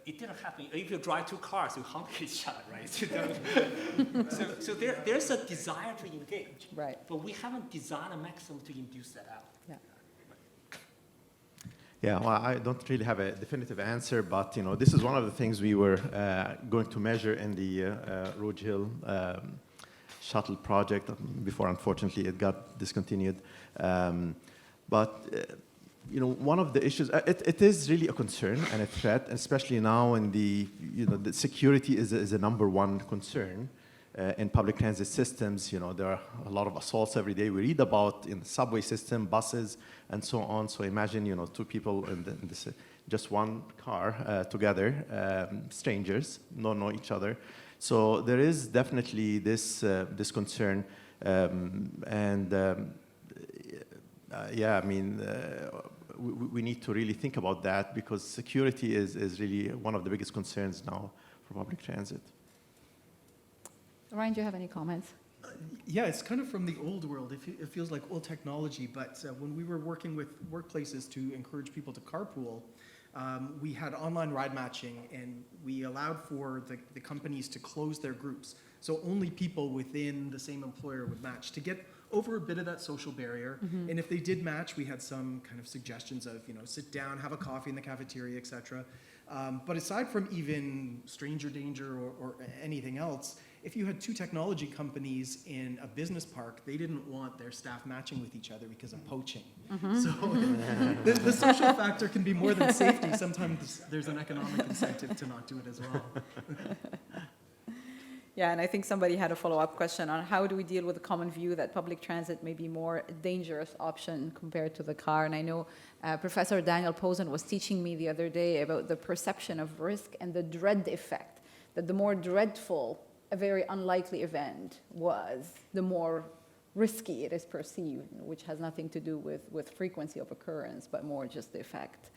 It didn't happen. If you drive two cars, you honk at each other, right? So there's a desire to engage. Right. But we haven't designed a mechanism to induce that out. Yeah. Yeah, well, I don't really have a definitive answer, but this is one of the things we were going to measure in the Rouge Hill shuttle project before, unfortunately, it got discontinued. One of the issues, it is really a concern and a threat, especially now in the security is a number one concern in public transit systems. There are a lot of assaults every day. We read about in the subway system, buses, and so on. So imagine, two people in this, just one car together, strangers, don't know each other. So there is definitely this concern, we need to really think about that because security is really one of the biggest concerns now for public transit. Ryan, do you have any comments? Yeah, it's kind of from the old world. It feels like old technology, but when we were working with workplaces to encourage people to carpool, we had online ride matching, and we allowed for the companies to close their groups. So only people within the same employer would match to get over a bit of that social barrier. And if they did match, we had some kind of suggestions of, sit down, have a coffee in the cafeteria, et cetera. But aside from even stranger danger or anything else, if you had two technology companies in a business park, they didn't want their staff matching with each other because of poaching. So the social factor can be more than safety. Sometimes there's an economic incentive to not do it as well. Yeah, and I think somebody had a follow-up question on how do we deal with the common view that public transit may be more a dangerous option compared to the car. And I know Professor Daniel Posen was teaching me the other day about the perception of risk and the dread effect, that the more dreadful a very unlikely event was, the more risky it is perceived, which has nothing to do with frequency of occurrence, but more just the effect.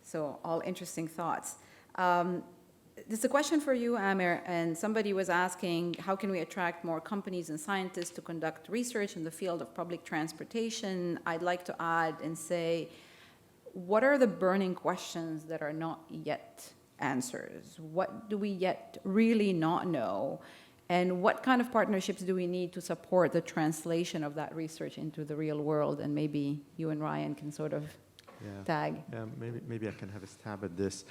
So all interesting thoughts. This is a question for you, Amer, and somebody was asking, how can we attract more companies and scientists to conduct research in the field of public transportation? I'd like to add and say, what are the burning questions that are not yet answers? What do we yet really not know? And what kind of partnerships do we need to support the translation of that research into the real world? And maybe you and Ryan can sort of tag. Yeah, maybe I can have a stab at this.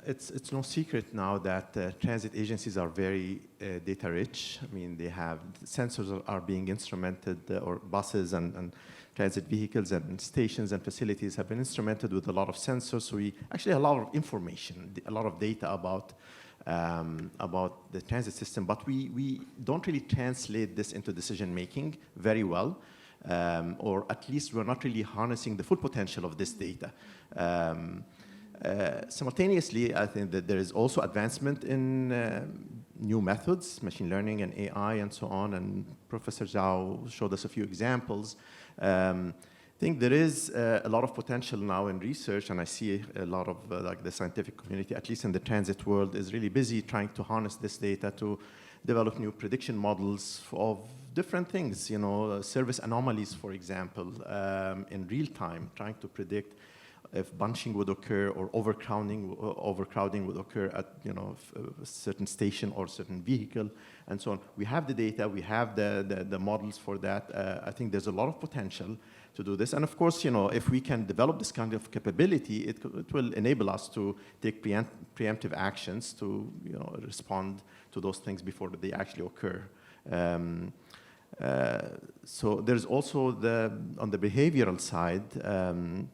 It's no secret now that transit agencies are very data rich. I mean, they have sensors are being instrumented, or buses and transit vehicles and stations and facilities have been instrumented with a lot of sensors. So we actually have a lot of information, a lot of data about the transit system, but we don't really translate this into decision making very well, or at least we're not really harnessing the full potential of this data. Simultaneously, I think that there is also advancement in new methods, machine learning and AI and so on, and Professor Zhao showed us a few examples. I think there is a lot of potential now in research, and I see a lot of like the scientific community, at least in the transit world, is really busy trying to harness this data to develop new prediction models of different things, service anomalies, for example, in real time, trying to predict if bunching would occur or overcrowding would occur at a certain station or certain vehicle, and so on. We have the data, we have the models for that. I think there's a lot of potential to do this, and of course, if we can develop this kind of capability, it will enable us to take preemptive actions to respond to those things before they actually occur. So there's also on the behavioral side.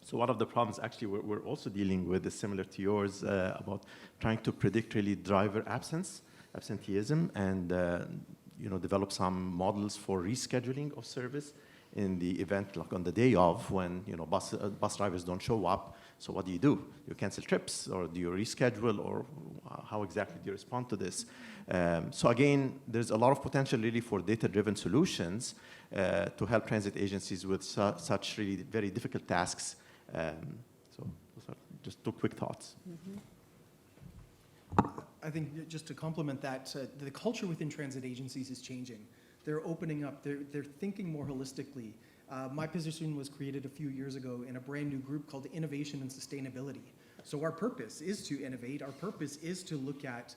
So one of the problems actually we're also dealing with is similar to yours, about trying to predict really driver absenteeism, and develop some models for rescheduling of service in the event, like on the day of, when bus drivers don't show up. So what do? You cancel trips, or do you reschedule, or how exactly do you respond to this? So again, there's a lot of potential really for data-driven solutions to help transit agencies with such really very difficult tasks. So those are just two quick thoughts. I think just to complement that, the culture within transit agencies is changing. They're opening up, they're thinking more holistically. My position was created a few years ago in a brand new group called Innovation and Sustainability. So our purpose is to innovate. Our purpose is to look at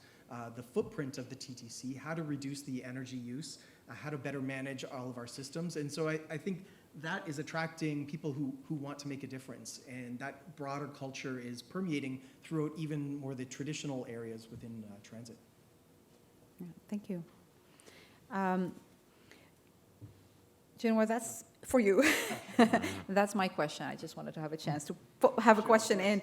the footprint of the TTC, how to reduce the energy use, how to better manage all of our systems. And so I think that is attracting people who want to make a difference. And that broader culture is permeating throughout even more the traditional areas within transit. Yeah, thank you. Jinhua, that's for you. That's my question. I just wanted to have a chance to have a question in.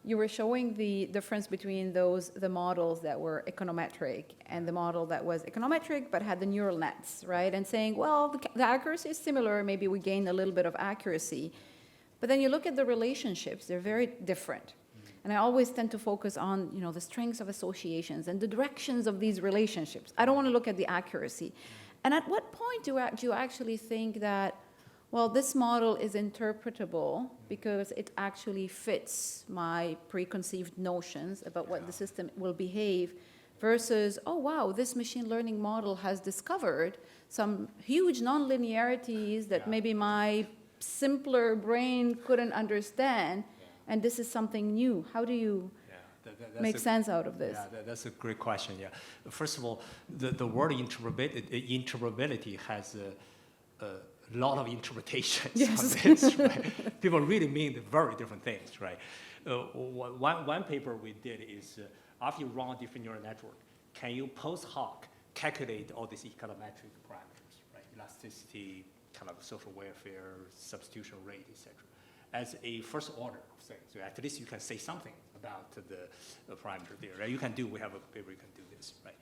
You were showing the difference between the models that were econometric and the model that was econometric but had the neural nets, right? And saying, well, the accuracy is similar. Maybe we gain a little bit of accuracy. But then you look at the relationships. They're very different. And I always tend to focus on, the strengths of associations and the directions of these relationships. I don't want to look at the accuracy. And at what point do you actually think that, well, this model is interpretable because it actually fits my preconceived notions about what the system will behave, versus, oh, wow, this machine learning model has discovered some huge nonlinearities that maybe my simpler brain couldn't understand, and this is something new. How do you That's make sense out of this? Yeah, that's a great question, yeah. First of all, the word interoperability has a lot of interpretations Yes. on this, right? People really mean very different things, right? One paper we did is, after you run a different neural network, can you post hoc calculate all these econometric parameters, right? Elasticity, kind of social welfare, substitution rate, etc., as a first order of things. So at least you can say something about the parameter there, right? We have a paper, you can do this, right?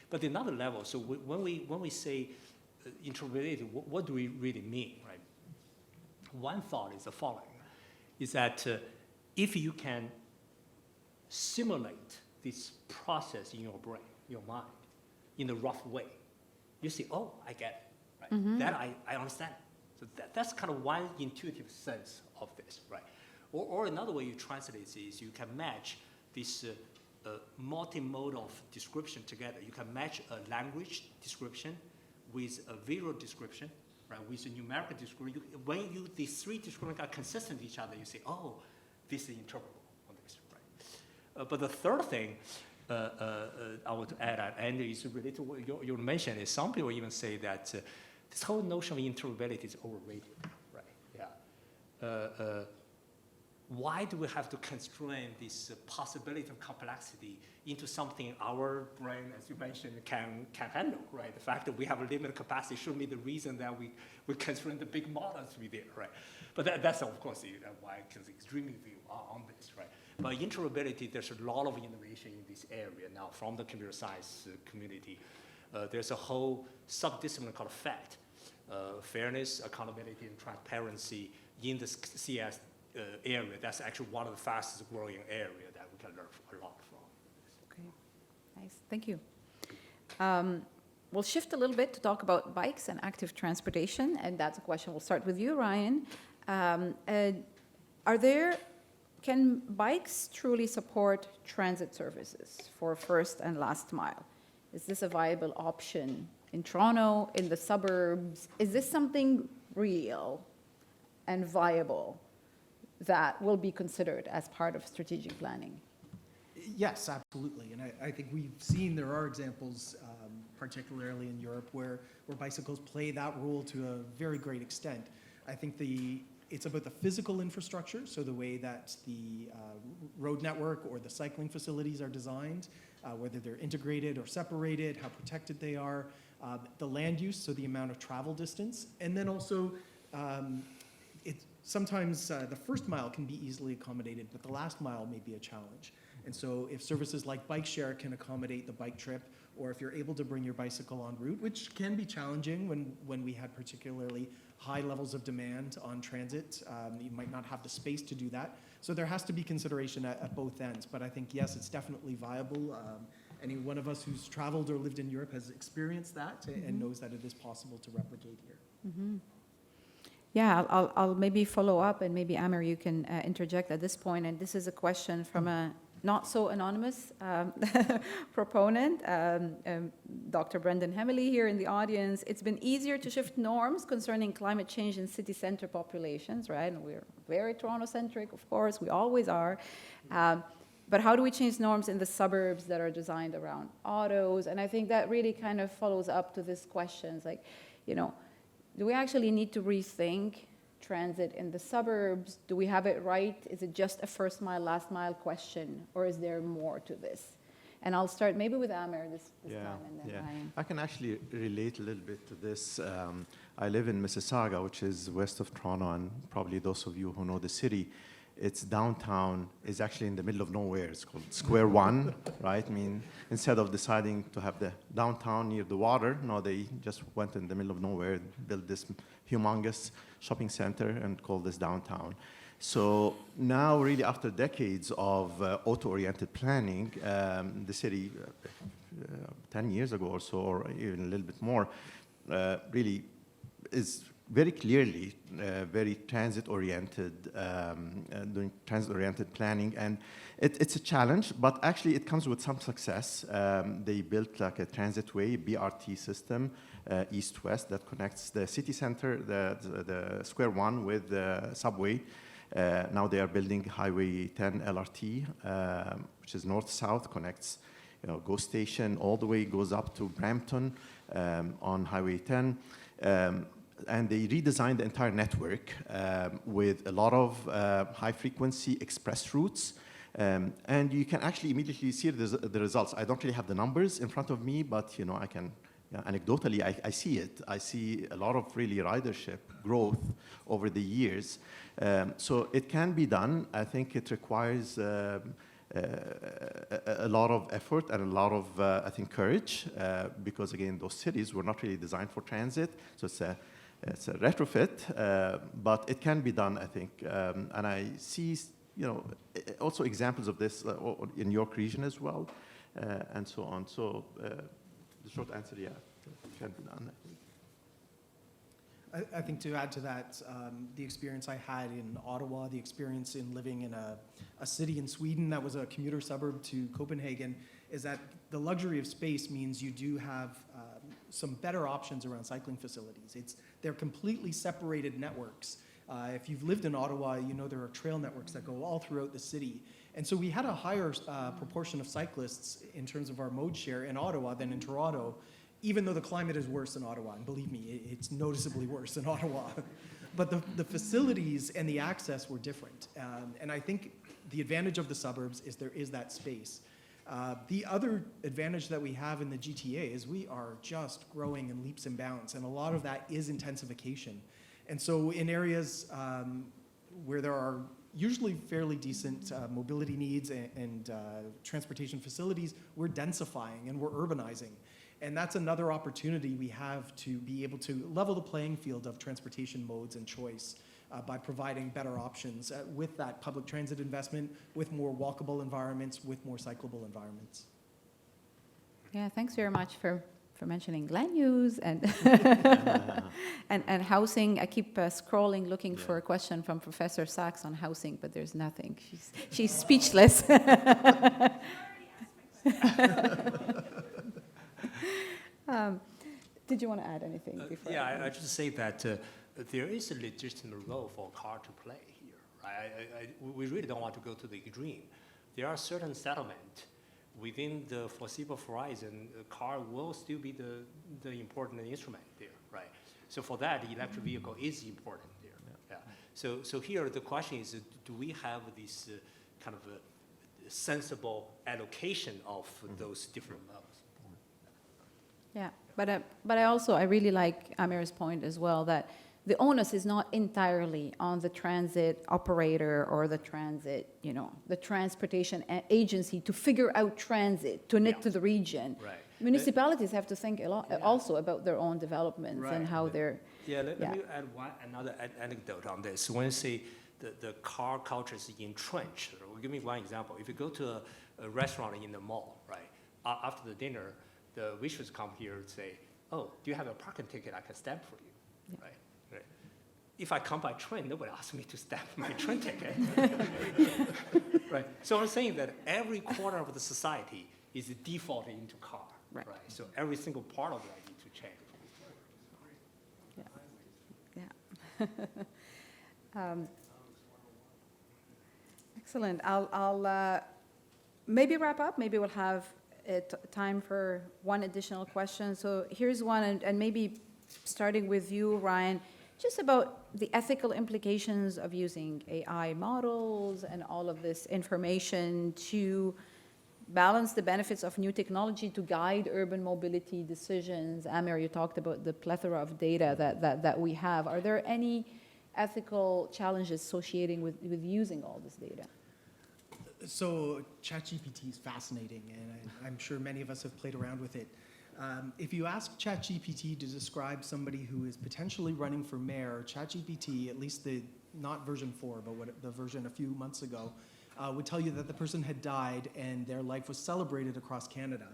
But another level, so when we say interoperability, what do we really mean, right? One thought is the following, is that if you can simulate this process in your brain, your mind, in a rough way, you say, oh, I get it, right? That I understand it. So that's kind of one intuitive sense of this, right? Or another way you translate this is you can match this multimodal description together. You can match a language description with a visual description, right? With a numerical description. When these three descriptions are consistent with each other, you say, oh, this is interpretable on this, right? But the third thing I would add at the end is related to what you mentioned, is some people even say that this whole notion of interoperability is overrated, right? Yeah. Why do we have to constrain this possibility of complexity into something our brain, as you mentioned, can handle, right? The fact that we have a limited capacity shouldn't be the reason that we constrain the big models to be there, right? But that's of course why I can extremely view on this, right? But interoperability, there's a lot of innovation in this area now from the computer science community. There's a whole subdiscipline called FACT, fairness, accountability, and transparency in the CS area. That's actually one of the fastest growing area that we can learn a lot from. Okay, nice, thank you. We'll shift a little bit to talk about bikes and active transportation, and that's a question we'll start with you, Ryan. Can bikes truly support transit services for first and last mile? Is this a viable option in Toronto, in the suburbs? Is this something real and viable that will be considered as part of strategic planning? Yes, absolutely. And I think we've seen there are examples, particularly in Europe, where bicycles play that role to a very great extent. I think it's about the physical infrastructure, so the way that the road network or the cycling facilities are designed, whether they're integrated or separated, how protected they are, the land use, so the amount of travel distance, and then also sometimes the first mile can be easily accommodated, but the last mile may be a challenge. And so if services like bike share can accommodate the bike trip, or if you're able to bring your bicycle en route, which can be challenging when we had particularly high levels of demand on transit, you might not have the space to do that. So there has to be consideration at both ends. But I think, yes, it's definitely viable. Any one of us who's traveled or lived in Europe has experienced that and knows that it is possible to replicate here. Mm-hmm. Yeah, I'll maybe follow up, and maybe Amer, you can interject at this point. And this is a question from a not so anonymous proponent, Dr. Brendan Hemley here in the audience. It's been easier to shift norms concerning climate change in city center populations, right? And we're very Toronto-centric, of course, we always are. But how do we change norms in the suburbs that are designed around autos? And I think that really kind of follows up to this questions like, do we actually need to rethink transit in the suburbs? Do we have it right? Is it just a first mile, last mile question, or is there more to this? And I'll start maybe with Amer this time, and then Ryan. I can actually relate a little bit to this. I live in Mississauga, which is west of Toronto, and probably those of you who know the city, its downtown is actually in the middle of nowhere. It's called Square One, right? I mean, instead of deciding to have the downtown near the water, no, they just went in the middle of nowhere, built this humongous shopping center and called this downtown. So now, really, after decades of auto-oriented planning, the city, 10 years ago or so, or even a little bit more, really is very clearly very transit-oriented, doing transit-oriented planning. And it's a challenge, but actually it comes with some success. They built like a transitway, BRT system, east-west, that connects the city center, the Square One with the subway. Now they are building Highway 10 LRT, which is north-south, connects GO Station all the way, goes up to Brampton on Highway 10. And they redesigned the entire network with a lot of high-frequency express routes. And you can actually immediately see the results. I don't really have the numbers in front of me, but I can, anecdotally, I see it. I see a lot of really ridership growth over the years. So it can be done. I think it requires a lot of effort and a lot of, I think, courage, because again, those cities were not really designed for transit. So it's a retrofit, but it can be done, I think. And I see, also examples of this in York region as well, and so on. So the short answer, yeah, it can be done, I think. I think to add to that, the experience I had in Ottawa, the experience in living in a city in Sweden that was a commuter suburb to Copenhagen, is that the luxury of space means you do have some better options around cycling facilities. They're completely separated networks. If you've lived in Ottawa, you know there are trail networks that go all throughout the city. And so we had a higher proportion of cyclists in terms of our mode share in Ottawa than in Toronto, even though the climate is worse in Ottawa. And believe me, it's noticeably worse in Ottawa. But the facilities and the access were different. And I think the advantage of the suburbs is there is that space. The other advantage that we have in the GTA is we are just growing in leaps and bounds, and a lot of that is intensification. And so in areas where there are usually fairly decent mobility needs and transportation facilities, we're densifying and we're urbanizing. And that's another opportunity we have to be able to level the playing field of transportation modes and choice by providing better options with that public transit investment, with more walkable environments, with more cyclable environments. Yeah, thanks very much for mentioning land use and and housing. I keep scrolling, looking for a question from Professor Sachs on housing, but there's nothing. She's speechless. Did you want to add anything before? Yeah, I just say that there is a legitimate role for a car to play here, right? We really don't want to go to the extreme. There are certain settlements within the foreseeable horizon. A car will still be the important instrument there, right? So for that, the electric vehicle is important there. Yeah. So here the question is, do we have this kind of a sensible allocation of those different modes? Yeah, but I really like Amer's point as well, that the onus is not entirely on the transit operator or the transit, the transportation agency to figure out transit, to knit to the region. Right. Municipalities have to think a lot also about their own developments and how they're. Let me add another anecdote on this. When you say the car culture is entrenched, give me one example. If you go to a restaurant in the mall, right, after the dinner, the waitress come here and say, "Oh, do you have a parking ticket I can stamp for you?" Right. If I come by train, nobody asks me to stamp my train ticket. Right. So I'm saying that every corner of the society is defaulting into car. Right. So every single part of that needs to change. Yeah. Excellent. I'll maybe wrap up. Maybe we'll have time for one additional question. So here's one, and maybe starting with you, Ryan, just about the ethical implications of using AI models and all of this information to balance the benefits of new technology to guide urban mobility decisions. Amer, you talked about the plethora of data that we have. Are there any ethical challenges associated with using all this data? So ChatGPT is fascinating, and I'm sure many of us have played around with it. If you ask ChatGPT to describe somebody who is potentially running for mayor, ChatGPT, at least not version 4, but the version a few months ago, would tell you that the person had died and their life was celebrated across Canada.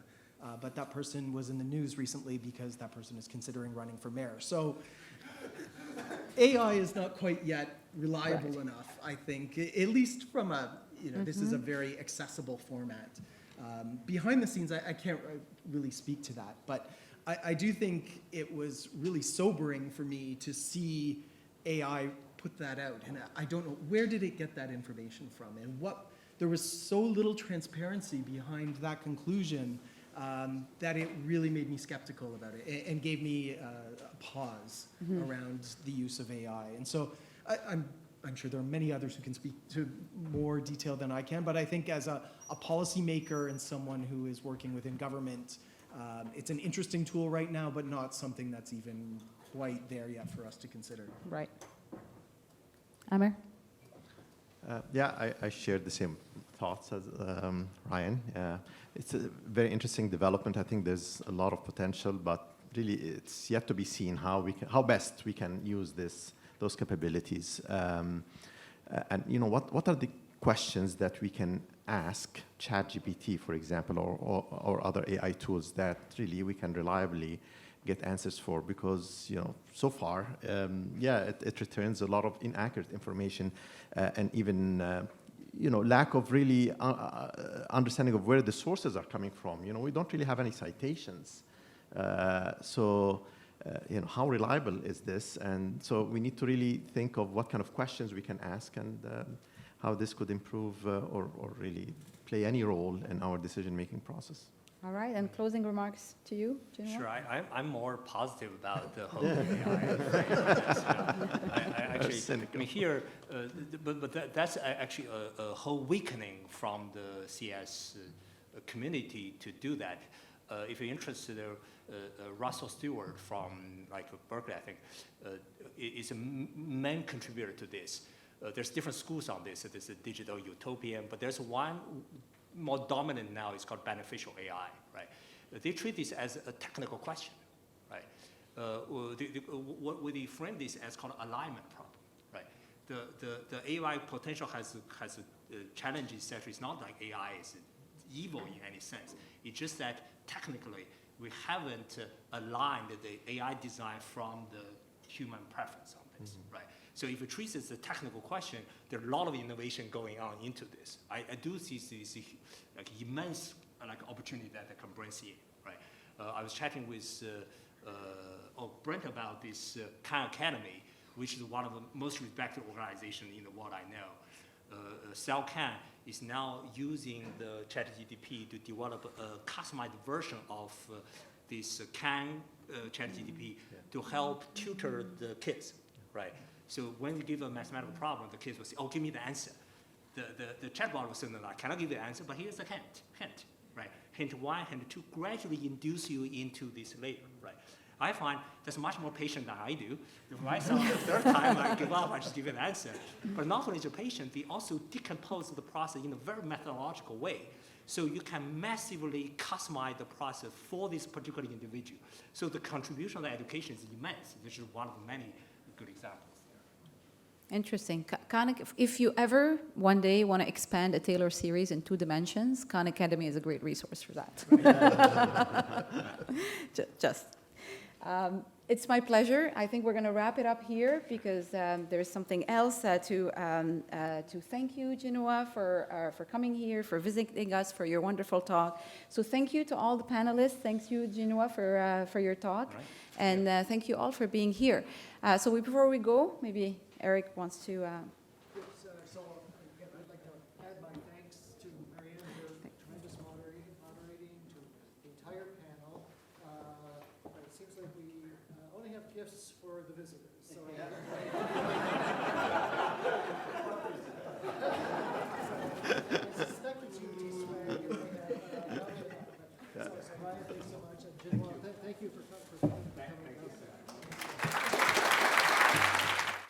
But that person was in the news recently because that person is considering running for mayor. So AI is not quite yet reliable enough, I think, at least from this is a very accessible format. Behind the scenes, I can't really speak to that, but I do think it was really sobering for me to see AI put that out. And I don't know, where did it get that information from? And there was so little transparency behind that conclusion that it really made me skeptical about it and gave me a pause around the use of AI. And so I'm sure there are many others who can speak to more detail than I can, but I think as a policymaker and someone who is working within government, it's an interesting tool right now, but not something that's even quite there yet for us to consider. Right. Amer? Yeah, I share the same thoughts as Ryan. It's a very interesting development. I think there's a lot of potential, but really it's yet to be seen how best we can use those capabilities. And what are the questions that we can ask ChatGPT, for example, or other AI tools that really we can reliably get answers for? Because so far, it returns a lot of inaccurate information and even lack of really understanding of where the sources are coming from. We don't really have any citations. How reliable is this? And so we need to really think of what kind of questions we can ask and how this could improve or really play any role in our decision-making process. All right, and closing remarks to you, Jinhua? Sure, I'm more positive about the whole AI. Actually, here, but that's actually a whole weakening from the CS community to do that. If you're interested, Russell Stewart from Berkeley, I think, is a main contributor to this. There's different schools on this. There's a digital utopian, but there's one more dominant now. It's called beneficial AI, right? They treat this as a technical question, right? What they frame this as called alignment problem, right? The AI potential has challenges that it's not like AI is evil in any sense. It's just that technically we haven't aligned the AI design from the human preference on this, right? So if it treats it as a technical question, there are a lot of innovation going on into this. I do see this immense opportunity that can bring in, right? I was chatting with Brent about this Khan Academy, which is one of the most respected organizations in the world I know. Cell Khan is now using the ChatGPT to develop a customized version of this Khan ChatGPT to help tutor the kids, right? So when you give a mathematical problem, the kids will say, "Oh, give me the answer." The chatbot will say, "No, I cannot give you the answer, but here's a hint, right? Hint 1, hint 2, gradually induce you into this later, right?" I find that's much more patient than I do. If I saw the third time I give up, I just give an answer. But not only is it patient, they also decompose the process in a very methodological way. So you can massively customize the process for this particular individual. So the contribution of the education is immense, which is one of the many good examples. Interesting. If you ever one day want to expand a Taylor series in 2 dimensions, Khan Academy is a great resource for that. It's my pleasure. I think we're going to wrap it up here because there's something else to thank you, Jinhua, for coming here, for visiting us, for your wonderful talk. So thank you to all the panelists. Thank you, Jinhua, for your talk. Right. And thank you all for being here. Before we go, maybe Eric wants to... So again, I'd like to add my thanks to Marianne for tremendous moderating, to the entire panel. It seems like we only have gifts for the visitors. So I suspect it's UT swag. So Ryan, thanks so much. And Jinhua, thank you for coming.